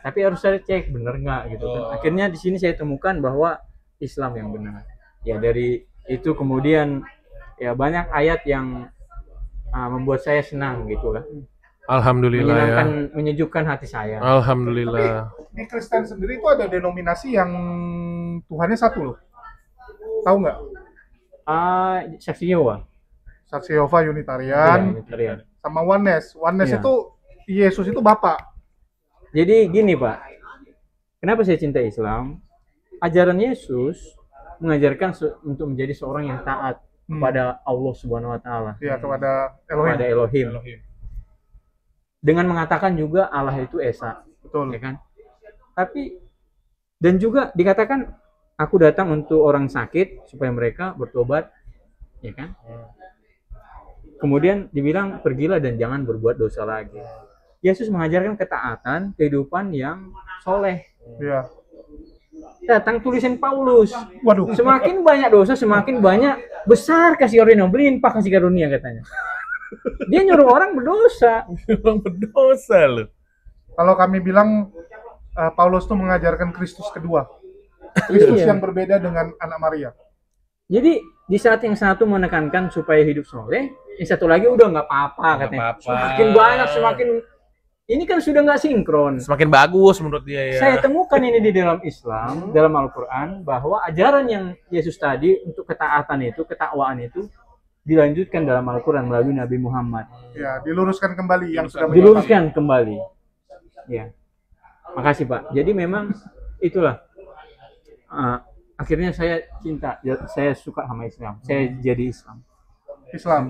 Tapi harus saya cek bener nggak gitu kan. Akhirnya di sini saya temukan bahwa Islam yang benar. Ya dari itu kemudian ya banyak ayat yang membuat saya senang gitu kan. Alhamdulillah ya. Menyenangkan, menyejukkan hati saya. Alhamdulillah. Di Kristen sendiri itu ada denominasi yang Tuhannya satu loh. Tahu nggak? Saksi Yehova. Saksi Yehova Unitarian Unitarian. sama Oneness. Oneness Iya. itu Yesus itu Bapa. Jadi gini Pak, kenapa saya cinta Islam? Ajaran Yesus mengajarkan untuk menjadi seorang yang taat kepada Allah Subhanahu Wa Taala, Ya, kepada Elohim. kepada Elohim. Dengan mengatakan juga Allah itu Esa, Betul. ya kan? Tapi dan juga dikatakan aku datang untuk orang sakit supaya mereka bertobat, ya kan? Kemudian dibilang pergilah dan jangan berbuat dosa lagi. Yesus mengajarkan ketaatan, kehidupan yang soleh. Iya. Datang tulisan Paulus. Waduh. Semakin banyak dosa, semakin banyak besar kasih karunia, berlimpah kasih karunia katanya. Dia nyuruh orang berdosa. Orang berdosa loh. Kalau kami bilang Paulus itu mengajarkan Kristus kedua. Kristus Iya. yang berbeda dengan anak Maria. Jadi di saat yang satu menekankan supaya hidup soleh, yang satu lagi udah nggak apa-apa katanya. apa-apa. Semakin banyak, semakin ini kan sudah nggak sinkron. Semakin bagus menurut dia ya. Saya temukan ini di dalam Islam, dalam Al-Quran, bahwa ajaran yang Yesus tadi untuk ketaatan itu, ketakwaan itu, dilanjutkan dalam Al-Quran melalui Nabi Muhammad. Ya, diluruskan kembali yang sudah Diluruskan kembali. Ya, makasih Pak. Jadi memang itulah. Akhirnya saya cinta, saya suka sama Islam. Saya jadi Islam.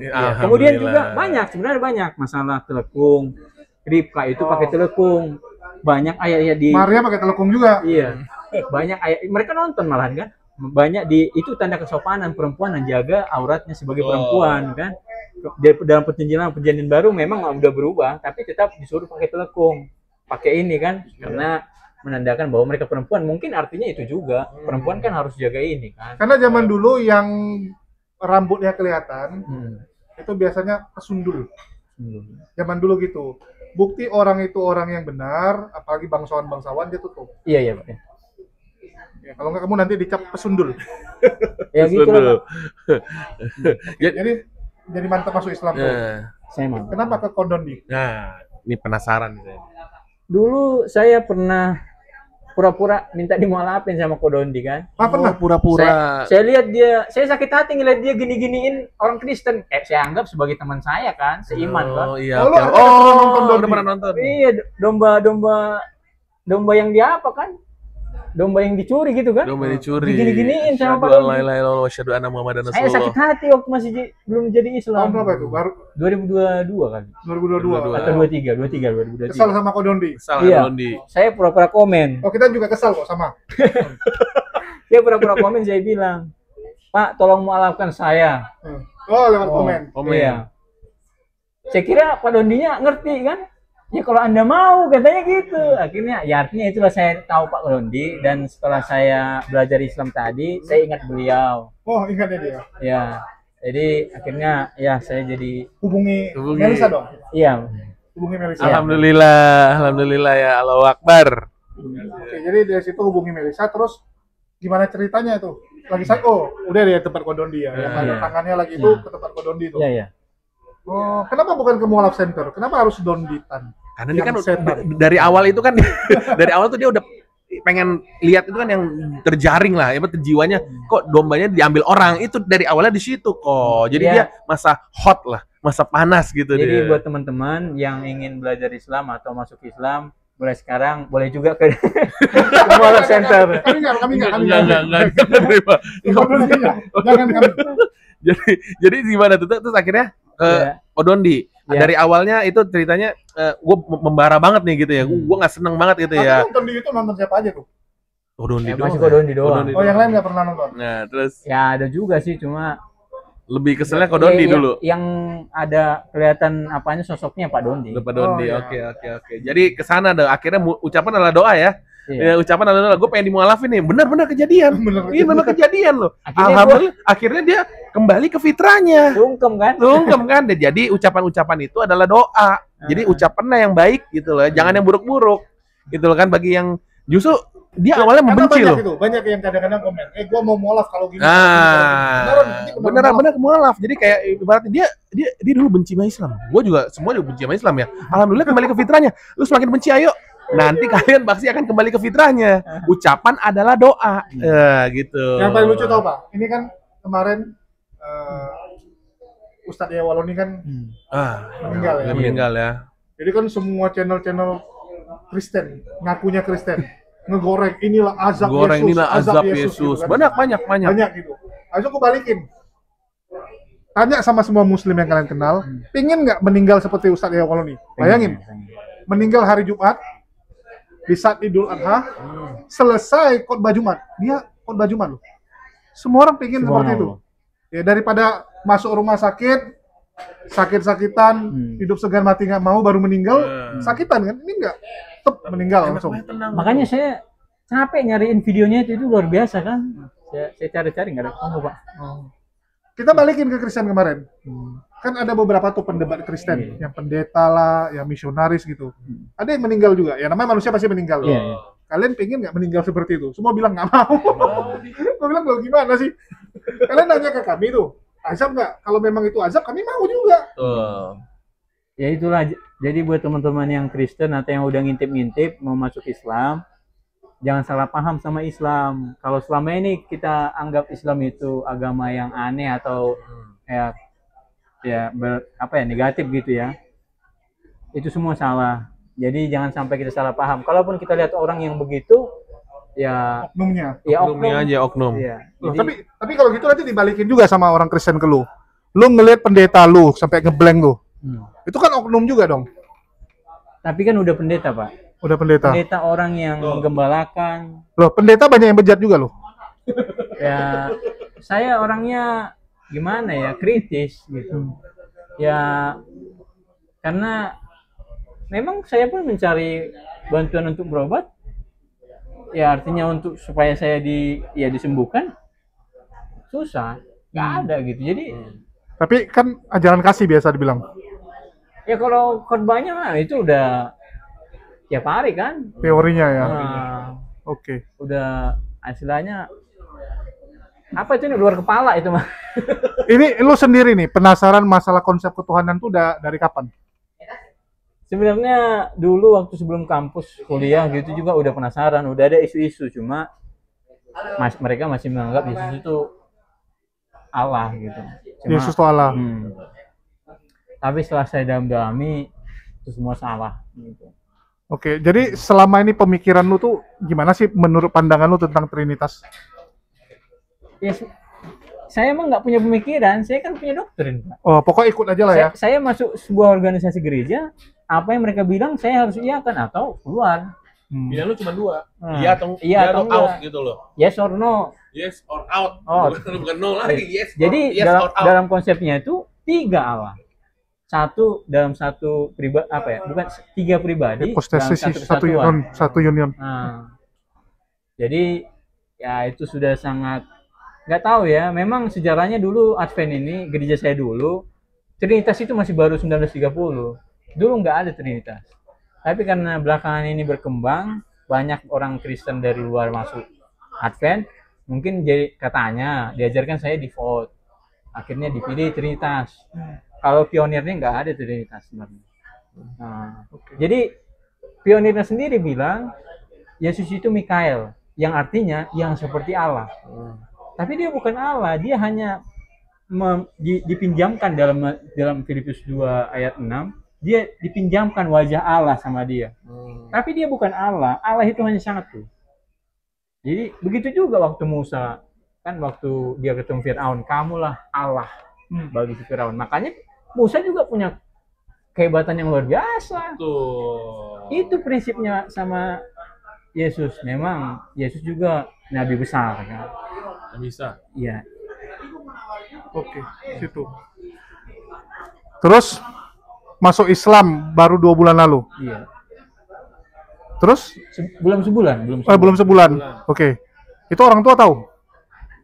Ya. Kemudian juga sebenarnya banyak masalah telekung. Ribka itu pakai telekung. Banyak ayat-ayat di Maria pakai telekung juga. Iya. Banyak ayat mereka nonton malahan kan. Banyak di itu tanda kesopanan perempuan menjaga auratnya sebagai perempuan kan. Dalam perjanjian baru memang udah berubah tapi tetap disuruh pakai telekung. Pakai ini kan karena menandakan bahwa mereka perempuan. Mungkin artinya itu juga. Perempuan kan harus jaga ini kan. Karena zaman dulu yang rambutnya kelihatan itu biasanya kesundul. Zaman dulu gitu. Bukti orang itu orang yang benar, apalagi bangsawan dia tutup. Iya Pak. Ya, kalau nggak kamu nanti dicap pesundul. Ya gitu lah. Jadi mantap masuk Islam tuh. Saya mau. Kenapa ke Kodondi? Nah, ini penasaran saya. Dulu saya pernah pura-pura minta dimualafin sama Kodondi kan. Pernah Pura-pura. Saya lihat dia, saya sakit hati ngeliat dia gini-giniin orang Kristen. Saya anggap sebagai teman saya kan, seiman kan. Oh iya. Oh, Okay. Udah pernah nonton. Iya, domba yang dia apa kan? Domba yang dicuri gitu kan? Domba dicuri. Digini-giniin sama Pak Asyhadu an la Kodondi. ilaha illallah wa asyhadu anna Muhammadan Saya sakit Rasulullah. hati waktu masih belum jadi Islam. Tahun berapa itu? Baru 2022 kan? 2022. Atau 2023. Kesal sama Kodondi. Salah Iya. Kodondi. Saya pura-pura komen. Oh, kita juga kesal kok sama. Dia pura-pura komen, saya bilang, Pak, tolong maafkan saya. Oh, lewat komen. Iya. Saya kira Pak Dondinya ngerti kan? Ya kalau Anda mau, katanya gitu. Akhirnya, ya artinya itulah saya tahu Pak Dondi. Dan setelah saya belajar Islam tadi, saya ingat beliau. Oh, ingatnya dia. Ya, jadi akhirnya ya saya jadi Hubungi Melisa dong. iya. Hubungi Melisa. Alhamdulillah ya, Allahu Akbar. Oke, jadi dari situ hubungi Melisa, terus gimana ceritanya tuh? Lagi udah di tempat Kodondi ya. Yang ada tangannya lagi itu ke tempat Kodondi tuh. Iya, iya. Oh, kenapa bukan ke Mualaf Center? Kenapa harus Donditan? Karena dia kan Yang setan. dari awal itu kan dari awal tuh dia udah pengen lihat itu kan yang terjaring lah, ya betul jiwanya. Kok dombanya diambil orang? Itu dari awalnya di situ kok. Jadi dia masa hot lah, masa panas gitu. Jadi dia. buat teman-teman yang ingin belajar Islam atau masuk Islam, mulai sekarang boleh juga ke Mualaf Center. Kami enggak. Jangan kami. Jadi gimana tuh? Terus akhirnya Kodondi. Dari awalnya itu ceritanya gue membara banget nih gitu ya. Gue nggak seneng banget gitu ya. Nonton di YouTube nonton siapa aja tuh? Kodondi doang. Masih Kodondi doang. Oh, yang lain nggak pernah nonton? Nah, terus Ya ada juga sih, cuma lebih keselnya Kodondi dulu. Yang ada kelihatan apanya sosoknya Pak Dondi. Pak Dondi. Oh, Oke. Jadi kesana deh. Akhirnya ucapan adalah doa ya. Ya, ucapan adalah gue pengen dimualafin nih. Benar-benar kejadian. Iya benar kejadian loh. Alhamdulillah akhirnya dia kembali ke fitrahnya. Sungkem kan? Jadi ucapan-ucapan itu adalah doa. Jadi ucapanlah yang baik gitu loh. Jangan yang buruk-buruk. Gitu loh kan bagi yang justru dia awalnya membenci loh. Banyak yang kadang-kadang komen, gua mau mualaf kalau gini. Beneran mualaf. Jadi kayak ibaratnya dia dulu benci sama Islam. Gua juga semua juga benci sama Islam ya. Alhamdulillah kembali ke fitrahnya. Lu semakin benci ayo. Nanti kalian pasti akan kembali ke fitrahnya. Ucapan adalah doa. Gitu. Yang paling lucu tau Pak, ini kan kemarin Ustadz Yawaloni kan meninggal ya. Jadi kan semua channel-channel Kristen, ngakunya Kristen, ngegoreng inilah azab Yesus. Gitu kan. Banyak gitu. Habis aku balikin. Tanya sama semua muslim yang kalian kenal, pingin nggak meninggal seperti Ustadz Yawaloni? Bayangin, meninggal hari Jumat, di saat Idul Adha, selesai khotbah Jumat, dia khotbah Jumat loh. Semua orang pingin seperti itu. Ya daripada masuk rumah sakit-sakitan, hidup segan mati nggak mau baru meninggal, sakitan kan? Ini nggak, tetap meninggal langsung. Makanya saya capek nyariin videonya itu luar biasa kan. Saya cari-cari nggak ada kamu Pak. Kita balikin ke Kristen kemarin. Kan ada beberapa tuh pendebat Kristen, yang pendeta lah, yang misionaris gitu. Ada yang meninggal juga. Ya namanya manusia pasti meninggal. Kalian pengen nggak meninggal seperti itu? Semua bilang nggak mau. Gue bilang lo gimana sih? Kalian nanya ke kami tuh, azab nggak? Kalau memang itu azab, kami mau juga. Ya itulah, jadi buat teman-teman yang Kristen atau yang udah ngintip-ngintip mau masuk Islam, jangan salah paham sama Islam. Kalau selama ini kita anggap Islam itu agama yang aneh atau apa ya, negatif gitu ya, itu semua salah. Jadi jangan sampai kita salah paham. Kalaupun kita lihat orang yang begitu, ya Oknumnya. ya Oknumnya aja oknum. Iya. Loh, Jadi, tapi kalau gitu nanti dibalikin juga sama orang Kristen ke lu. Lu ngelihat pendeta lu sampai ngeblank lu. Itu kan oknum juga dong. tapi kan udah pendeta, Pak. Udah pendeta. Pendeta orang yang menggembalakan. Loh, pendeta banyak yang bejat juga loh. Ya, saya orangnya gimana ya, kritis gitu. Ya, karena memang saya pun mencari bantuan untuk berobat. Ya artinya untuk supaya saya disembuhkan susah, nggak ada gitu. Jadi Tapi kan ajaran kasih biasa dibilang. ya kalau korbannya mah itu udah tiap hari kan. Teorinya ya. Nah, Oke. udah istilahnya apa itu, ini luar kepala itu mah. Ini lu sendiri nih penasaran masalah konsep ketuhanan tuh udah dari kapan? Sebenarnya dulu waktu sebelum kampus kuliah gitu juga udah penasaran, udah ada isu-isu, cuma mereka masih menganggap Yesus itu Allah gitu. Cuma, Yesus tuh Allah. tapi setelah saya dalami itu semua salah gitu. Oke, jadi selama ini pemikiran lu tuh gimana sih menurut pandangan lu tentang Trinitas? Ya, saya emang nggak punya pemikiran, saya kan punya doktrin, Pak. Oh, pokoknya ikut aja lah ya. Saya masuk sebuah organisasi gereja, apa yang mereka bilang saya harus iakan atau keluar. Pilihan lu cuma dua. Hmm. Iya atau Iya atau out enggak. gitu loh. Yes or no. Yes or out. Oh. Bukan no lagi. Yes. Jadi yes or out. dalam konsepnya itu 3 Allah. Satu dalam satu pribadi, apa ya? Bukan 3 pribadi dalam Hipostasis satu satu kesatuan. union, satu union. Nah, jadi ya itu sudah sangat, nggak tahu ya. Memang sejarahnya dulu Advent ini gereja saya dulu Trinitas itu masih baru 1930. Dulu nggak ada Trinitas. Tapi karena belakangan ini berkembang, banyak orang Kristen dari luar masuk Advent, mungkin jadi katanya diajarkan saya default. Akhirnya dipilih Trinitas. Kalau pionirnya nggak ada Trinitas sebenarnya. Nah, jadi pionirnya sendiri bilang Yesus itu Mikael, yang artinya yang seperti Allah. Tapi dia bukan Allah, dia hanya dipinjamkan dalam Filipi 2 ayat 6, dia dipinjamkan wajah Allah sama dia. Tapi dia bukan Allah, Allah itu hanya satu. Jadi begitu juga waktu Musa, kan waktu dia ketemu Firaun, kamulah Allah bagi Firaun. Makanya Musa juga punya kehebatan yang luar biasa. Tuh. Itu prinsipnya sama Yesus. Memang Yesus juga nabi besar kan. Bisa. Iya. Oke, situ. Terus masuk Islam baru 2 bulan lalu. Iya. Terus Belum sebulan. belum sebulan. Oke. Itu orang tua tahu?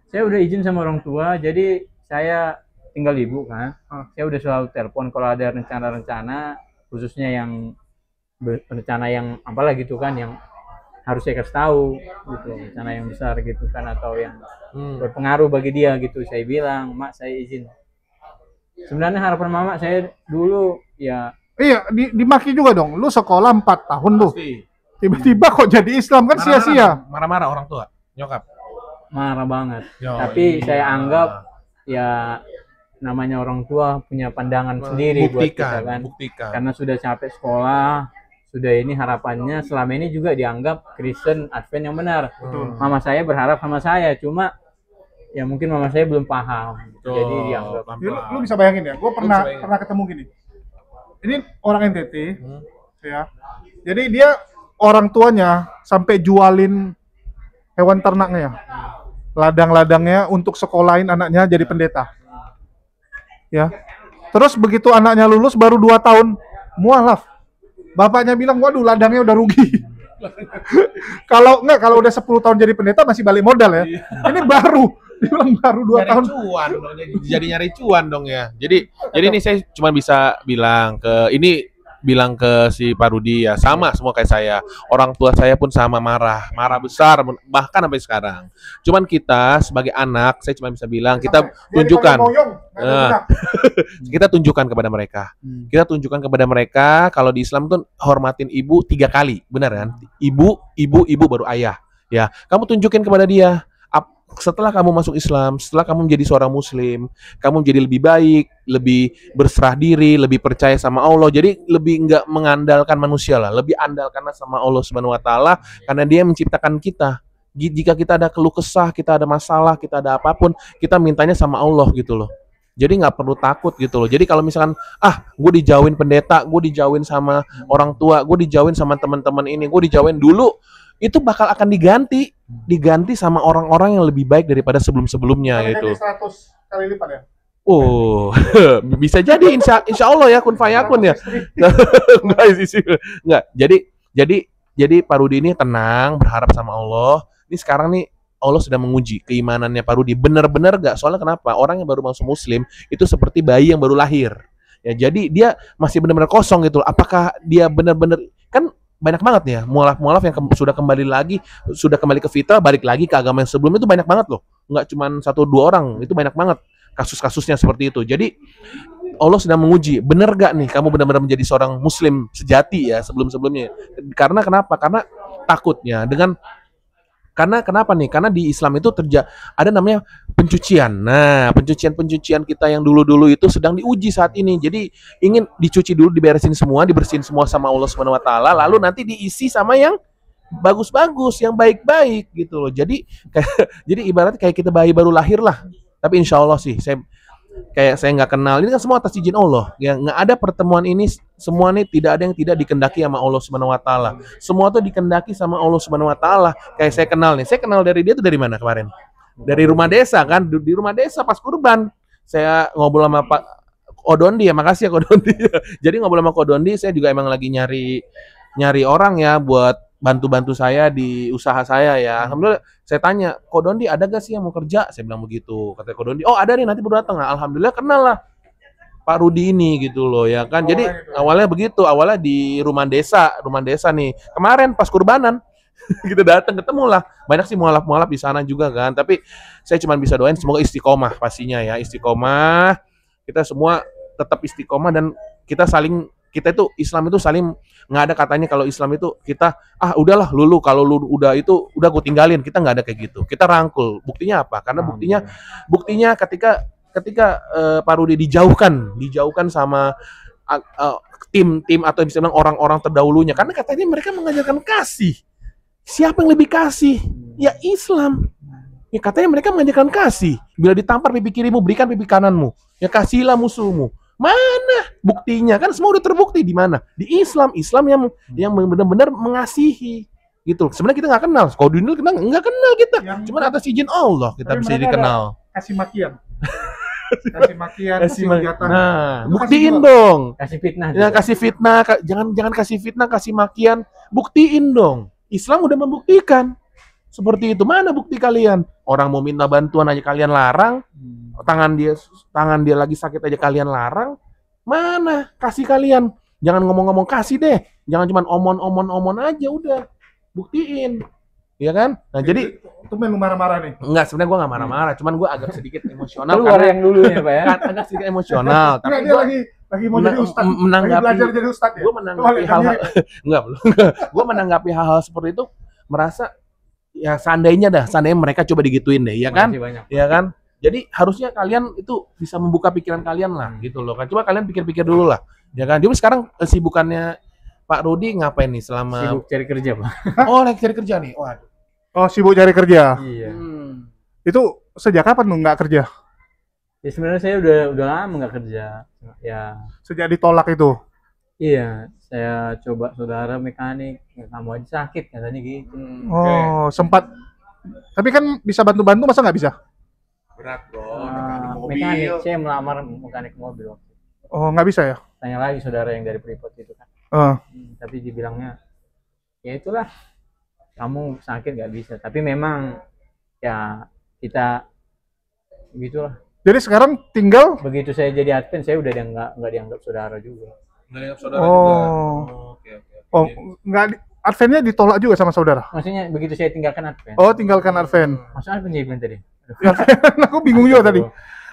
Saya udah izin sama orang tua, jadi saya tinggal ibu kan. Saya udah selalu telepon kalau ada rencana-rencana, khususnya yang rencana yang apalah gitu kan, yang harus saya kasih tahu gitu, rencana yang besar gitu kan, atau yang berpengaruh bagi dia gitu. Saya bilang, Mak saya izin. Sebenarnya harapan mama saya dulu ya. Iya, dimaki juga dong. Lu sekolah 4 tahun tuh. Pasti. Tiba-tiba kok jadi Islam kan sia-sia. Marah-marah orang tua, nyokap. Marah banget. Yo, Tapi iya. saya anggap ya namanya orang tua punya pandangan sendiri buat kita kan. Buktikan. Karena sudah capek sekolah, sudah ini harapannya selama ini juga dianggap Kristen Advent yang benar. Mama saya berharap sama saya, cuma ya mungkin mama saya belum paham. Jadi dianggap. Lu bisa bayangin ya, gue pernah ketemu gini. Ini orang NTT, ya. Jadi dia orang tuanya sampai jualin hewan ternaknya, ladang-ladangnya untuk sekolahin anaknya jadi pendeta. Ya. Terus begitu anaknya lulus baru 2 tahun, mualaf. Bapaknya bilang, waduh ladangnya udah rugi. Kalau udah 10 tahun jadi pendeta masih balik modal ya. Ini baru, dia bilang baru 2 tahun. Cuan dong, jadi nyari cuan dong ya. Jadi ini saya cuma bisa bilang ke ini bilang ke si Pak Rudi ya sama semua kayak saya. Orang tua saya pun sama marah besar bahkan sampai sekarang. Cuman kita sebagai anak, saya cuma bisa bilang kita tunjukkan. Nah, kita tunjukkan kepada mereka. Kita tunjukkan kepada mereka kalau di Islam tuh hormatin ibu 3 kali, benar kan? Ibu baru ayah. Ya, kamu tunjukin kepada dia. Setelah kamu masuk Islam, setelah kamu menjadi seorang Muslim, kamu menjadi lebih baik, lebih berserah diri, lebih percaya sama Allah. Jadi lebih nggak mengandalkan manusia lah, lebih andalkanlah sama Allah Subhanahu Wa Taala karena Dia menciptakan kita. Jika kita ada keluh kesah, kita ada masalah, kita ada apapun, kita mintanya sama Allah gitu loh. Jadi nggak perlu takut gitu loh. Jadi kalau misalkan, gue dijauhin pendeta, gue dijauhin sama orang tua, gue dijauhin sama teman-teman ini, gue dijauhin dulu, itu bakal akan diganti sama orang-orang yang lebih baik daripada sebelum-sebelumnya gitu. 100 kali lipat ya? Oh, bisa jadi insya Allah ya kun fayakun ya. Enggak. Jadi Pak Rudi ini tenang, berharap sama Allah. Ini sekarang nih Allah sudah menguji keimanannya Pak Rudi. Benar-benar gak? Soalnya kenapa? Orang yang baru masuk Muslim itu seperti bayi yang baru lahir. Ya, jadi dia masih benar-benar kosong gitu. Apakah dia benar-benar kan banyak banget ya mualaf-mualaf yang sudah kembali ke fitrah, balik lagi ke agama yang sebelumnya itu banyak banget loh. Nggak cuma 1-2 orang, itu banyak banget kasus-kasusnya seperti itu. Jadi Allah sedang menguji, bener gak nih kamu benar-benar menjadi seorang Muslim sejati ya sebelum-sebelumnya. Karena kenapa? Karena takutnya karena kenapa nih? Karena di Islam itu ada namanya pencucian. Nah, pencucian kita yang dulu-dulu itu sedang diuji saat ini. Jadi ingin dicuci dulu, dibersihin semua, dibersihin semua sama Allah Subhanahu Wa Taala, lalu nanti diisi sama yang bagus-bagus, yang baik-baik gitu loh. Jadi ibaratnya kayak kita bayi baru lahir lah. Tapi insya Allah sih, saya nggak kenal. Ini kan semua atas izin Allah. Ya nggak ada pertemuan ini, semua nih tidak ada yang tidak dikendaki sama Allah Subhanahu Wa Taala. Semua tuh dikendaki sama Allah Subhanahu Wa Taala. Kayak saya kenal dari dia tuh dari mana kemarin? Dari rumah desa kan, di rumah desa pas kurban. Saya ngobrol sama Pak Kodondi ya, makasih ya Kodondi. Jadi ngobrol sama Kodondi, saya juga emang lagi nyari orang ya buat bantu-bantu saya di usaha saya ya. Alhamdulillah saya tanya, Kodondi ada gak sih yang mau kerja? Saya bilang begitu. Kata Kodondi, oh ada nih nanti baru datang. Nah, alhamdulillah kenal lah Pak Rudi ini gitu loh ya kan. Jadi awalnya begitu, awalnya di rumah desa nih. Kemarin pas kurbanan kita datang ketemu lah. Banyak sih mualaf-mualaf di sana juga kan. Tapi saya cuma bisa doain semoga istiqomah pastinya ya. Istiqomah. Kita semua tetap istiqomah dan kita itu Islam itu saling, nggak ada katanya kalau Islam itu kita udahlah lulu, kalau lu udah itu udah gue tinggalin, kita nggak ada kayak gitu, kita rangkul. Buktinya apa? Karena buktinya ketika Pak Rudi dijauhkan sama tim atau bisa bilang orang-orang terdahulunya, karena katanya mereka mengajarkan kasih. Siapa yang lebih kasih? Ya Islam. Ya katanya mereka mengajarkan kasih. Bila ditampar pipi kirimu, berikan pipi kananmu. Ya kasihlah musuhmu. Mana buktinya? Kan semua udah terbukti di mana? Di Islam yang benar-benar mengasihi gitu. Sebenarnya kita nggak kenal. Kalau dunia nggak kenal kita. Cuma atas izin Allah kita bisa dikenal. Kasih makian. kasih makian. Nah, buktiin dong. Kasih fitnah. Ya, kasih fitnah. Jangan kasih fitnah, kasih makian. Buktiin dong. Islam udah membuktikan. Seperti itu. Mana bukti kalian? Orang mau minta bantuan aja kalian larang. Tangan dia lagi sakit aja kalian larang. Mana kasih kalian? Jangan ngomong-ngomong kasih deh. Jangan cuma omon aja udah. Buktiin. Iya kan? Nah, jadi itu main marah-marah nih. Enggak, sebenarnya gue enggak marah-marah, cuman gue agak sedikit emosional karena yang dulu ya, Pak ya. Kan agak sedikit emosional, tapi dia lagi mau jadi ustad. Menanggapi, belajar jadi ustad ya. Gue menanggapi hal-hal belum. Gue menanggapi hal-hal seperti itu merasa ya seandainya mereka coba digituin deh, ya kan? Ya kan? Jadi harusnya kalian itu bisa membuka pikiran kalian lah, gitu loh kan. Coba kalian pikir-pikir dulu lah, ya kan. Jadi sekarang sibukannya Pak Rudi ngapain nih selama? Sibuk cari kerja, Pak. Oh, lagi cari kerja nih. Waduh. Oh, sibuk cari kerja. Iya. Itu sejak kapan lu nggak kerja? Ya sebenarnya saya udah lama nggak kerja. Ya. Sejak ditolak itu. Iya, saya coba saudara mekanik, kamu aja sakit katanya gitu. Oh, sempat. Tapi kan bisa bantu-bantu, masa nggak bisa? Berat bro, mekanik, saya melamar mekanik mobil. Oh, nggak bisa ya? Tanya lagi saudara yang dari Freeport itu kan. Tapi dibilangnya, ya itulah, kamu sakit nggak bisa. Tapi memang ya kita begitulah. Jadi sekarang tinggal? Begitu saya jadi admin, saya udah nggak dianggap saudara juga. Nggak dianggap saudara Oh. juga. Oke. Oh, nggak Adventnya ditolak juga sama saudara. Maksudnya begitu saya tinggalkan Advent. Oh, tinggalkan Advent. Maksudnya Advent jadi bilang tadi. Aduh. Ya, aku bingung juga tadi.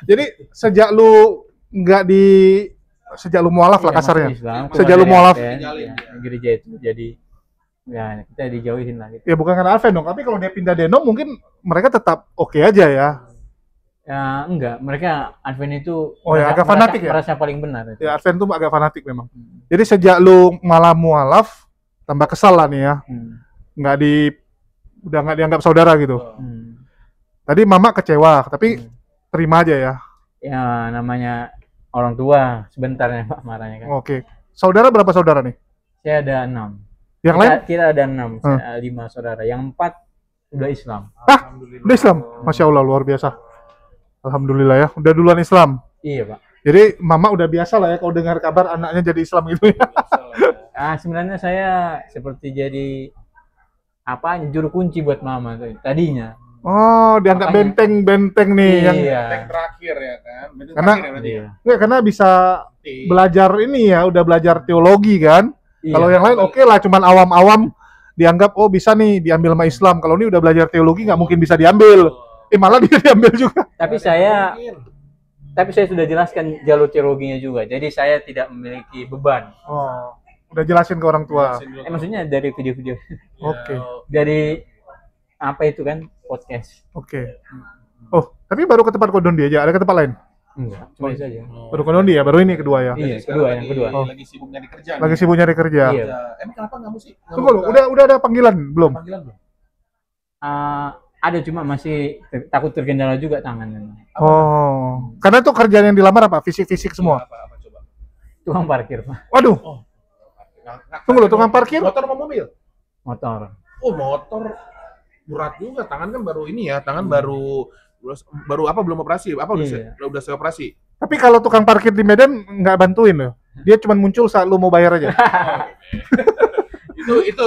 Jadi sejak lu nggak di sejak lu mualaf lah Iya, kasarnya. masuk Islam, Sejak keluar lu dari mualaf. Advent, Tinggalin, ya, gereja itu jadi ya kita dijauhin lah gitu. Ya bukan karena Advent dong, tapi kalau dia pindah Denom mungkin mereka tetap oke aja ya. Ya enggak, mereka Advent itu Oh ya, agak fanatik ya? merasa paling benar itu. Ya Advent tuh agak fanatik memang. Jadi sejak lu malah mualaf tambah kesal lah nih ya. Nggak udah nggak dianggap saudara gitu. Tadi mama kecewa, tapi terima aja ya. Ya namanya orang tua sebentar ya Pak marahnya kan. Oke. Saudara berapa saudara nih? Saya ada 6. Yang lain? Kita ada 6, 5 saudara. Yang 4 udah Islam. Udah Islam. Masya Allah luar biasa. Alhamdulillah ya. Udah duluan Islam. Iya Pak. Jadi mama udah biasa lah ya kalau dengar kabar anaknya jadi Islam gitu ya. Sebenarnya saya seperti jadi juru kunci buat mama tuh tadinya. Oh, dianggap Makanya. benteng-benteng nih yang Iya. Yang terakhir ya kan. Benteng Karena- terakhir ya berarti ya? Iya. enggak karena bisa belajar ini ya, udah belajar teologi kan. Iya. Kalau yang lain oke lah, cuman awam-awam dianggap oh bisa nih diambil sama Islam. Kalau ini udah belajar teologi nggak mungkin bisa diambil. Malah dia diambil juga. Tapi saya sudah jelaskan jalur teologinya juga. Jadi saya tidak memiliki beban. Oh, udah jelasin ke orang tua. Maksudnya dari video-video Oke. dari apa itu kan podcast. Oke. Oh, tapi baru ke tempat Kodondi aja, ada ke tempat lain? Enggak, cuma itu aja. Baru Kodondi ya, baru ini kedua ya. Iya, yang kedua. Oh. Lagi sibuk nyari kerja. Lagi sibuk nyari kerja. Iya. Emang kenapa nggak mau sih? Nggak Tunggu mau lu, buka udah ada panggilan belum? panggilan belum? Ada cuma masih takut terkendala juga tangan. Oh, karena tuh kerjaan yang dilamar apa? Fisik-fisik semua. Apa coba? Tukang parkir, Pak. Waduh, tunggu lu, tukang parkir? Motor sama mobil? Motor. Oh, motor berat juga. Tangan kan baru ini ya, tangan baru apa belum operasi? Apa Iya. udah selesai operasi? Tapi kalau tukang parkir di Medan nggak bantuin loh. Dia cuma muncul saat lu mau bayar aja. itu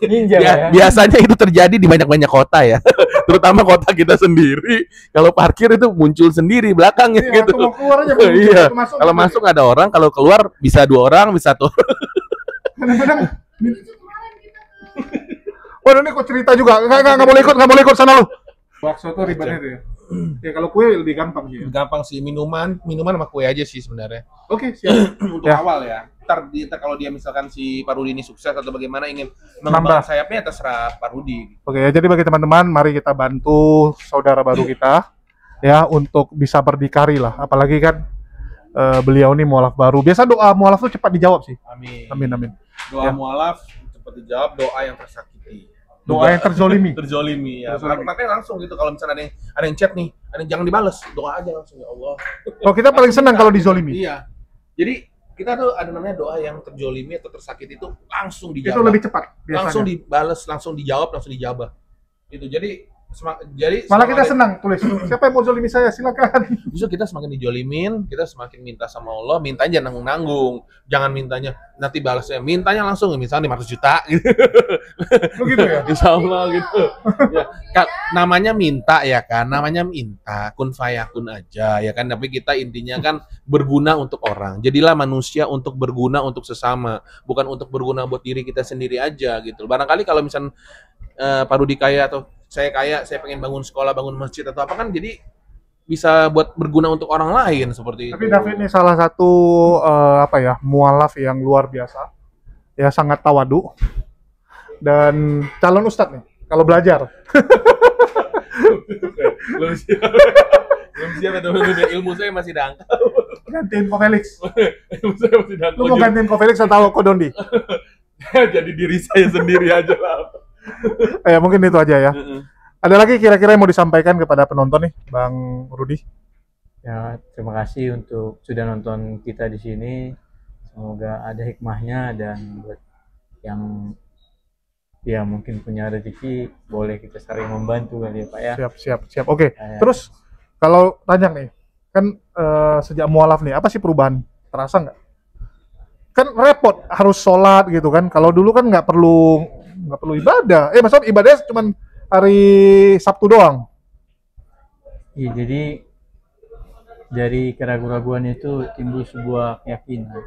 Ninja ya. biasanya itu terjadi di banyak-banyak kota ya. Terutama kota kita sendiri. Kalau parkir itu muncul sendiri belakangnya Iya, gitu. aku mau keluar aja. muncul. Iya. Aku masuk, Kalau gitu. masuk ada orang, kalau keluar bisa 2 orang, bisa 1 orang. Kadang-kadang. Waduh, ini kok cerita juga. Nggak boleh ikut sana lu. Bakso tuh ribetnya tuh ya. Ya kalau kue lebih gampang sih. Gampang sih, minuman sama kue aja sih sebenarnya. Oke, siap. Untuk Ya. awal ya. Ntar kalau dia misalkan si Pak Rudi ini sukses atau bagaimana ingin Nambah. mengembangkan sayapnya, terserah Pak Rudi. Oke, ya, jadi bagi teman-teman, mari kita bantu saudara baru kita ya untuk bisa berdikari lah. Apalagi kan beliau ini mualaf baru. Biasa doa mualaf tuh cepat dijawab sih. Amin. Amin. Doa Ya. mualaf cepat dijawab, doa yang tersakiti. Doa yang terzolimi. Terzolimi ya. Terzolimi. Makanya langsung gitu kalau misalnya ada yang chat nih, jangan dibales, doa aja langsung ya Allah. Oh, kita paling senang kalau dizolimi. Iya. Jadi kita tuh ada namanya doa yang terzolimi atau tersakiti itu langsung dijawab. Itu lebih cepat biasanya. Langsung dibales, langsung dijawab, langsung dijabah. Itu jadi Malah kita senang tulis. Siapa yang mau zolimi saya? Silakan. justru kita semakin dijolimin, kita semakin minta sama Allah, mintanya nanggung-nanggung. Jangan mintanya nanti balasnya, mintanya langsung misalnya 500 juta gitu. Begitu ya. Insya Allah gitu. Ya, namanya minta ya kan, namanya minta, kun fayakun aja ya kan. Tapi kita intinya kan berguna untuk orang. Jadilah manusia untuk berguna untuk sesama, bukan untuk berguna buat diri kita sendiri aja gitu. Barangkali kalau misalnya Pak Rudi kaya atau saya kaya, saya pengen bangun sekolah, bangun masjid atau apa kan, jadi bisa buat berguna untuk orang lain seperti itu. Tapi David ini salah satu mualaf yang luar biasa. Ya sangat tawadu. Dan calon ustadz nih kalau belajar. belum siap. Belum siap ya teman-teman, ilmu saya masih dangkal. Gantiin Ko Felix. Ilmu saya masih dangkal. Lu mau gantiin Ko Felix atau Ko Dondi? Jadi diri saya sendiri aja lah. Ya mungkin itu aja ya. Ada lagi kira-kira yang mau disampaikan kepada penonton nih, Bang Rudi? Ya, terima kasih untuk sudah nonton kita di sini. Semoga ada hikmahnya dan buat yang ya mungkin punya rezeki boleh kita saling membantu kali ya Pak ya. Siap. Oke. Ya. Terus kalau tanya nih, kan sejak mualaf nih, apa sih perubahan? Terasa nggak? Kan repot, harus sholat gitu kan. Kalau dulu kan nggak perlu ibadah. Maksudnya ibadahnya cuma hari Sabtu doang. Iya, jadi dari keraguan-keraguan itu timbul sebuah keyakinan.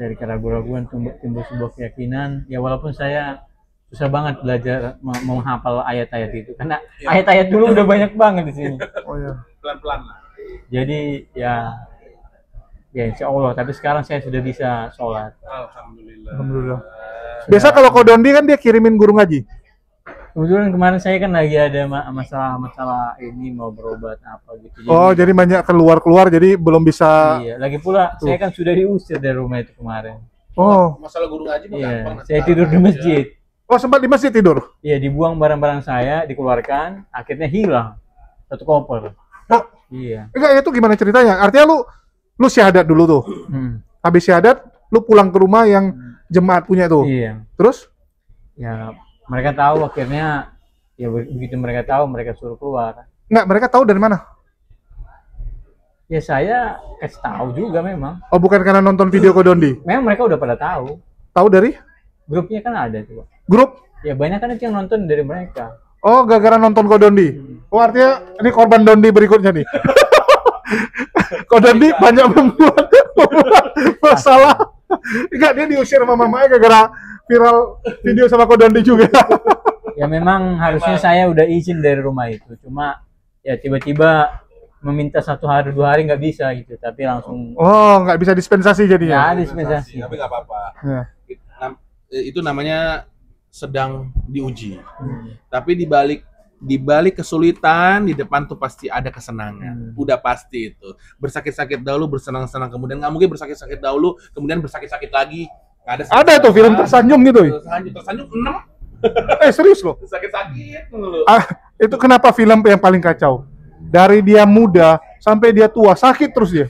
dari keraguan-raguan timbul sebuah keyakinan. Ya walaupun saya susah banget belajar menghafal ayat-ayat itu karena ayat-ayat dulu udah banyak banget di sini. Oh ya. Pelan-pelan lah. Jadi ya insya Allah. Tapi sekarang saya sudah bisa sholat. Alhamdulillah. Alhamdulillah. Biasa kalau Kodondi kan dia kirimin guru ngaji. Kebetulan kemarin saya kan lagi ada masalah ini mau berobat apa gitu. Oh, jadi banyak keluar jadi belum bisa. Iya, lagi pula saya kan sudah diusir dari rumah itu kemarin. Oh. Masalah guru ngaji mah gampang. Iya, saya tidur di masjid. Oh, sempat di masjid tidur. Iya, dibuang barang-barang saya, dikeluarkan, akhirnya hilang satu koper. Oh. Iya. Enggak, itu gimana ceritanya? Artinya lu syahadat dulu tuh. Habis syahadat lu pulang ke rumah yang jemaat punya tuh. Iya. Terus? Ya, mereka tahu akhirnya ya begitu mereka tahu mereka suruh keluar. Enggak, mereka tahu dari mana? Ya saya kasih tahu juga memang. Oh, bukan karena nonton video Kodondi. Memang mereka udah pada tahu. Tahu dari Grupnya kan ada tuh, Pak. grup? Ya banyak kan itu yang nonton dari mereka. Oh, gara-gara nonton Kodondi. Oh, artinya ini korban Dondi berikutnya nih. Kodondi banyak membuat masalah. Enggak, dia diusir sama mamanya gara-gara viral video sama Kodondi juga. Ya memang harusnya saya udah izin dari rumah itu. Cuma ya tiba-tiba meminta 1 hari 2 hari nggak bisa gitu. Tapi langsung Oh, nggak bisa dispensasi nggak jadinya. ada dispensasi. Tapi nggak apa-apa. Ya. Itu namanya sedang diuji. Tapi di balik kesulitan di depan tuh pasti ada kesenangan. Udah pasti itu. Bersakit-sakit dahulu, bersenang-senang kemudian. Nggak mungkin bersakit-sakit dahulu kemudian bersakit-sakit lagi. Nggak Ada tuh film tersanjung gitu. Tersanjung 6 Serius loh. sakit-sakit mulu. Itu kenapa film yang paling kacau? Dari dia muda sampai dia tua sakit terus dia.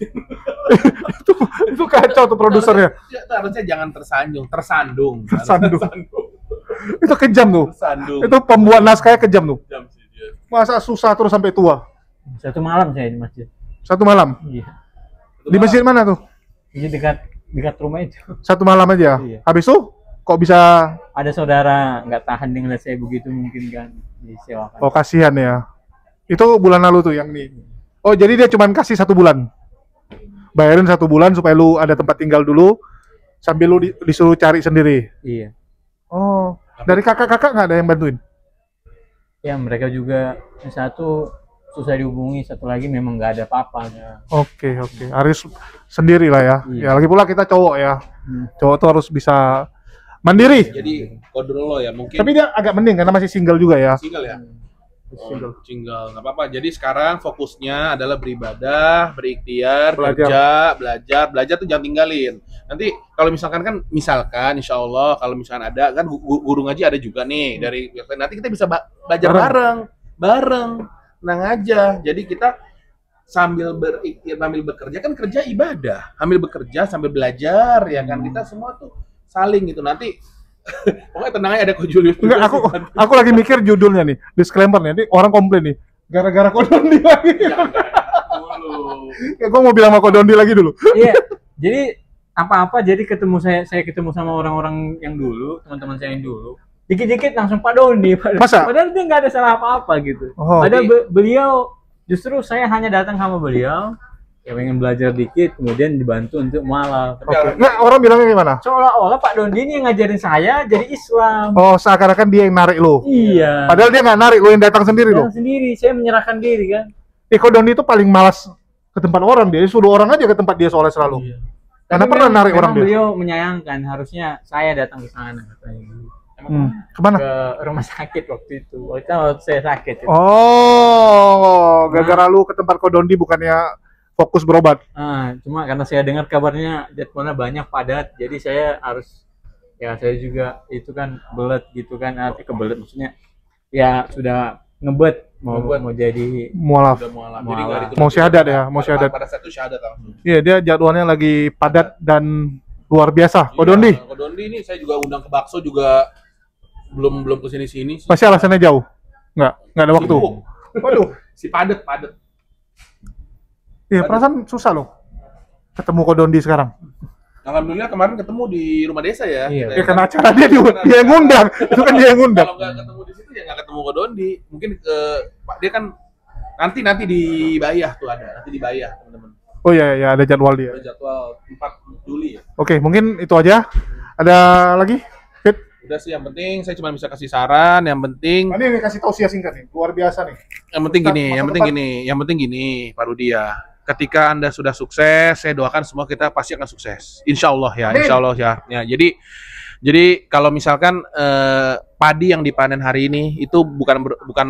itu kacau tuh produsernya. Harusnya jangan tersandung. Tersandung. Tersandung. Itu kejam tuh. Tersandung. Itu pembuat naskahnya kejam tuh. Jam sih dia. Masa susah terus sampai tua? 1 malam saya di masjid. 1 malam. Iya. Di masjid mana tuh? Jadi dekat rumah itu. 1 malam aja. Iya. Habis itu kok bisa? Ada saudara nggak tahan dengan saya begitu mungkin kan disewakan. Oh, kasihan ya. Itu bulan lalu tuh yang ini. Oh, jadi dia cuma kasih 1 bulan. Bayarin 1 bulan supaya lu ada tempat tinggal dulu sambil lu disuruh cari sendiri. Iya. Oh, dari kakak-kakak nggak ada yang bantuin? Ya mereka juga satu susah dihubungi, satu lagi memang nggak ada apa-apanya. Oke. Harus sendiri lah ya. Iya. Ya lagi pula kita cowok ya. Cowok tuh harus bisa mandiri. Jadi kode lo ya mungkin. Tapi dia agak mending karena masih single juga ya. Single ya. Single nggak apa-apa. Jadi sekarang fokusnya adalah beribadah, berikhtiar, belajar tuh jangan tinggalin. Nanti kalau misalkan insya Allah kalau misalkan ada kan guru ngaji ada juga nih dari nanti kita bisa belajar bareng, tenang aja. Jadi kita sambil berikhtiar sambil bekerja kan kerja ibadah, sambil bekerja sambil belajar ya kan kita semua tuh saling gitu nanti. Pokoknya tenang aja ada Ko Julius. Enggak, aku lagi mikir judulnya nih, disclaimer nih. Nanti orang komplain nih, gara-gara Kodondi lagi. Ya, gue mau bilang sama Kodondi lagi dulu. Iya. Jadi apa-apa jadi saya ketemu sama orang-orang yang dulu, teman-teman saya yang dulu. Dikit-dikit langsung Pak Dondi. Masa? Padahal dia nggak ada salah apa-apa gitu. Oh. Padahal beliau justru saya hanya datang sama beliau. Ya pengen belajar dikit, kemudian dibantu untuk mualaf. Oke. Nggak, orang bilangnya gimana? Seolah-olah Pak Dondi ini yang ngajarin saya jadi Islam. Oh, seakan-akan dia yang narik lo. Iya. Padahal dia nggak narik, lo yang datang sendiri lo. Sendiri, saya menyerahkan diri kan. Kodondi itu paling malas ke tempat orang, dia suruh orang aja ke tempat dia soalnya selalu. Iya. Karena Tapi pernah narik orang dia. Beliau menyayangkan, harusnya saya datang ke sana katanya. Kemana? Ke rumah sakit waktu itu. Waktu saya sakit. Oh, gara-gara lu ke tempat Kodondi bukannya fokus berobat. Cuma karena saya dengar kabarnya jadwalnya banyak padat, jadi saya harus saya juga itu kan belet gitu kan, nanti kebelet maksudnya ya sudah ngebet mau jadi Mualaf. Jadi Mau syahadat ya, mau syahadat. Pada saat itu syahadat langsung. Iya, dia jadwalnya lagi padat dan luar biasa. Kodondi. Iya, Kodondi ini saya juga undang ke bakso juga belum kesini-sini. Pasti alasannya jauh. Nggak ada waktu. Sibuk. Waduh, si padet. Iya, perasaan susah loh ketemu Kodondi sekarang. Alhamdulillah kemarin ketemu di rumah desa ya. Iya. Ya karena acara dia yang ngundang. Itu kan dia yang ngundang. Kalau nggak ketemu di situ ya nggak ketemu Kodondi. Mungkin dia kan nanti di Bayah tuh ada. Nanti di Bayah teman-teman. Oh iya, ada jadwal dia. Ada jadwal Juli ya. Oke, mungkin itu aja. Ada lagi? Fit? Udah sih, yang penting saya cuma bisa kasih saran. Yang penting, Ini kasih tausiah singkat nih, luar biasa nih. yang penting gini, Pak Rudi ya. Ketika Anda sudah sukses, saya doakan semua kita pasti akan sukses. Insya Allah ya, Amin. insya Allah ya. Ya, jadi kalau misalkan padi yang dipanen hari ini itu bukan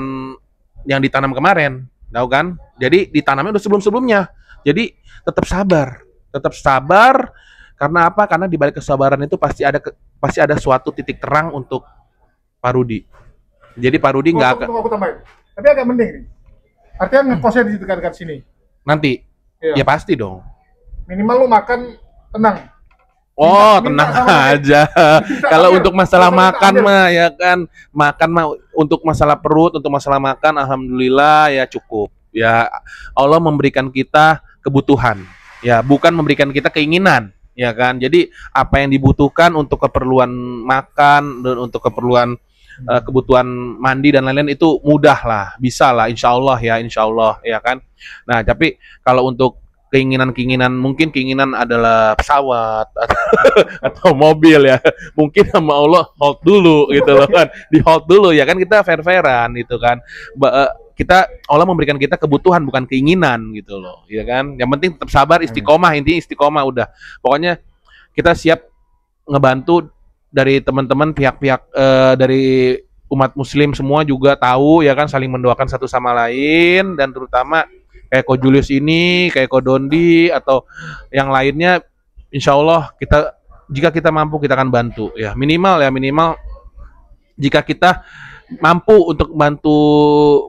yang ditanam kemarin, tahu kan? Jadi ditanamnya udah sebelum-sebelumnya. Jadi tetap sabar. Karena apa? Karena di balik kesabaran itu pasti ada suatu titik terang untuk Pak Rudi. Jadi Pak Rudi nggak akan. Aku tambahin. Tapi agak mending nih. Artinya ngekosnya di dekat-dekat sini. Nanti, Iya. ya pasti dong. Minimal lu makan tenang. Oh, Minta tenang sama dia. aja. Kalau ambil. untuk masalah Minta makan ambil. mah ya kan, makan mah untuk masalah perut, untuk masalah makan, alhamdulillah ya cukup. Ya Allah memberikan kita kebutuhan, ya bukan memberikan kita keinginan, ya kan. Jadi apa yang dibutuhkan untuk keperluan makan dan untuk keperluan kebutuhan mandi dan lain-lain itu mudah lah, bisa lah, insya Allah ya kan. Nah tapi kalau untuk keinginan mungkin keinginan adalah pesawat atau mobil ya, mungkin sama Allah hold dulu gitu loh kan, di hold dulu ya kan, kita fair-fairan gitu kan. Kita Allah memberikan kita kebutuhan bukan keinginan gitu loh ya kan. Yang penting tetap sabar, istiqomah, intinya istiqomah udah. Pokoknya kita siap ngebantu dari teman-teman pihak-pihak dari umat muslim semua juga tahu ya kan, saling mendoakan satu sama lain, dan terutama kayak Ko Julius ini, kayak Ko Dondi atau yang lainnya, insya Allah jika kita mampu kita akan bantu ya, minimal jika kita mampu untuk bantu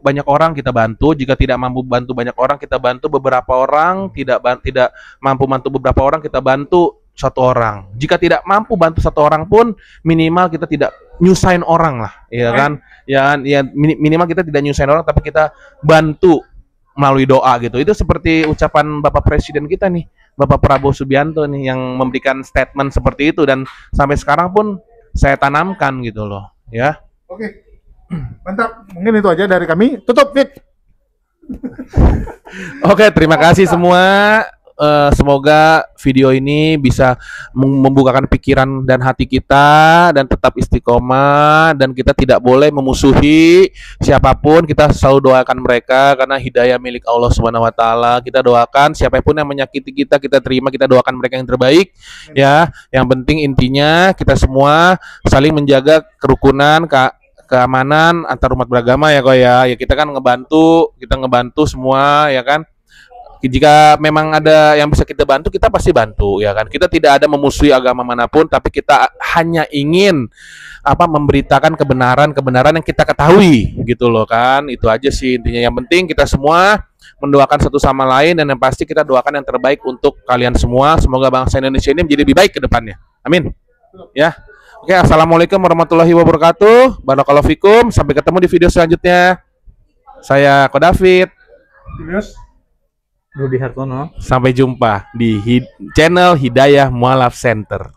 banyak orang kita bantu, jika tidak mampu bantu banyak orang kita bantu beberapa orang, tidak mampu bantu beberapa orang kita bantu satu orang. Jika tidak mampu bantu satu orang pun minimal kita tidak nyusahin orang lah, ya kan? Ya minimal kita tidak nyusahin orang tapi kita bantu melalui doa gitu. Itu seperti ucapan Bapak Presiden kita nih, Bapak Prabowo Subianto nih, yang memberikan statement seperti itu, dan sampai sekarang pun saya tanamkan gitu loh ya. Oke. Mantap. Mungkin itu aja dari kami. Tutup, Fit. Oke, terima kasih semua. Semoga video ini bisa membukakan pikiran dan hati kita, dan tetap istiqomah, dan kita tidak boleh memusuhi siapapun. Kita selalu doakan mereka karena hidayah milik Allah Subhanahu wa taala. Kita doakan siapapun yang menyakiti kita, kita terima, kita doakan mereka yang terbaik ya. Yang penting intinya kita semua saling menjaga kerukunan, keamanan antar umat beragama ya kok ya. Ya kita kan ngebantu semua ya kan. Jika memang ada yang bisa kita bantu, kita pasti bantu ya kan. Kita tidak ada memusuhi agama manapun, tapi kita hanya ingin memberitakan kebenaran yang kita ketahui gitu loh kan. Itu aja sih intinya. Yang penting kita semua mendoakan satu sama lain, dan yang pasti kita doakan yang terbaik untuk kalian semua. Semoga bangsa Indonesia ini menjadi lebih baik ke depannya. Amin. Ya. Oke, assalamualaikum warahmatullahi wabarakatuh. Barakallahu fikum. Sampai ketemu di video selanjutnya. Saya Ko David. Julius. Rudi Hartono. Sampai jumpa di channel Hidayah Mualaf Center.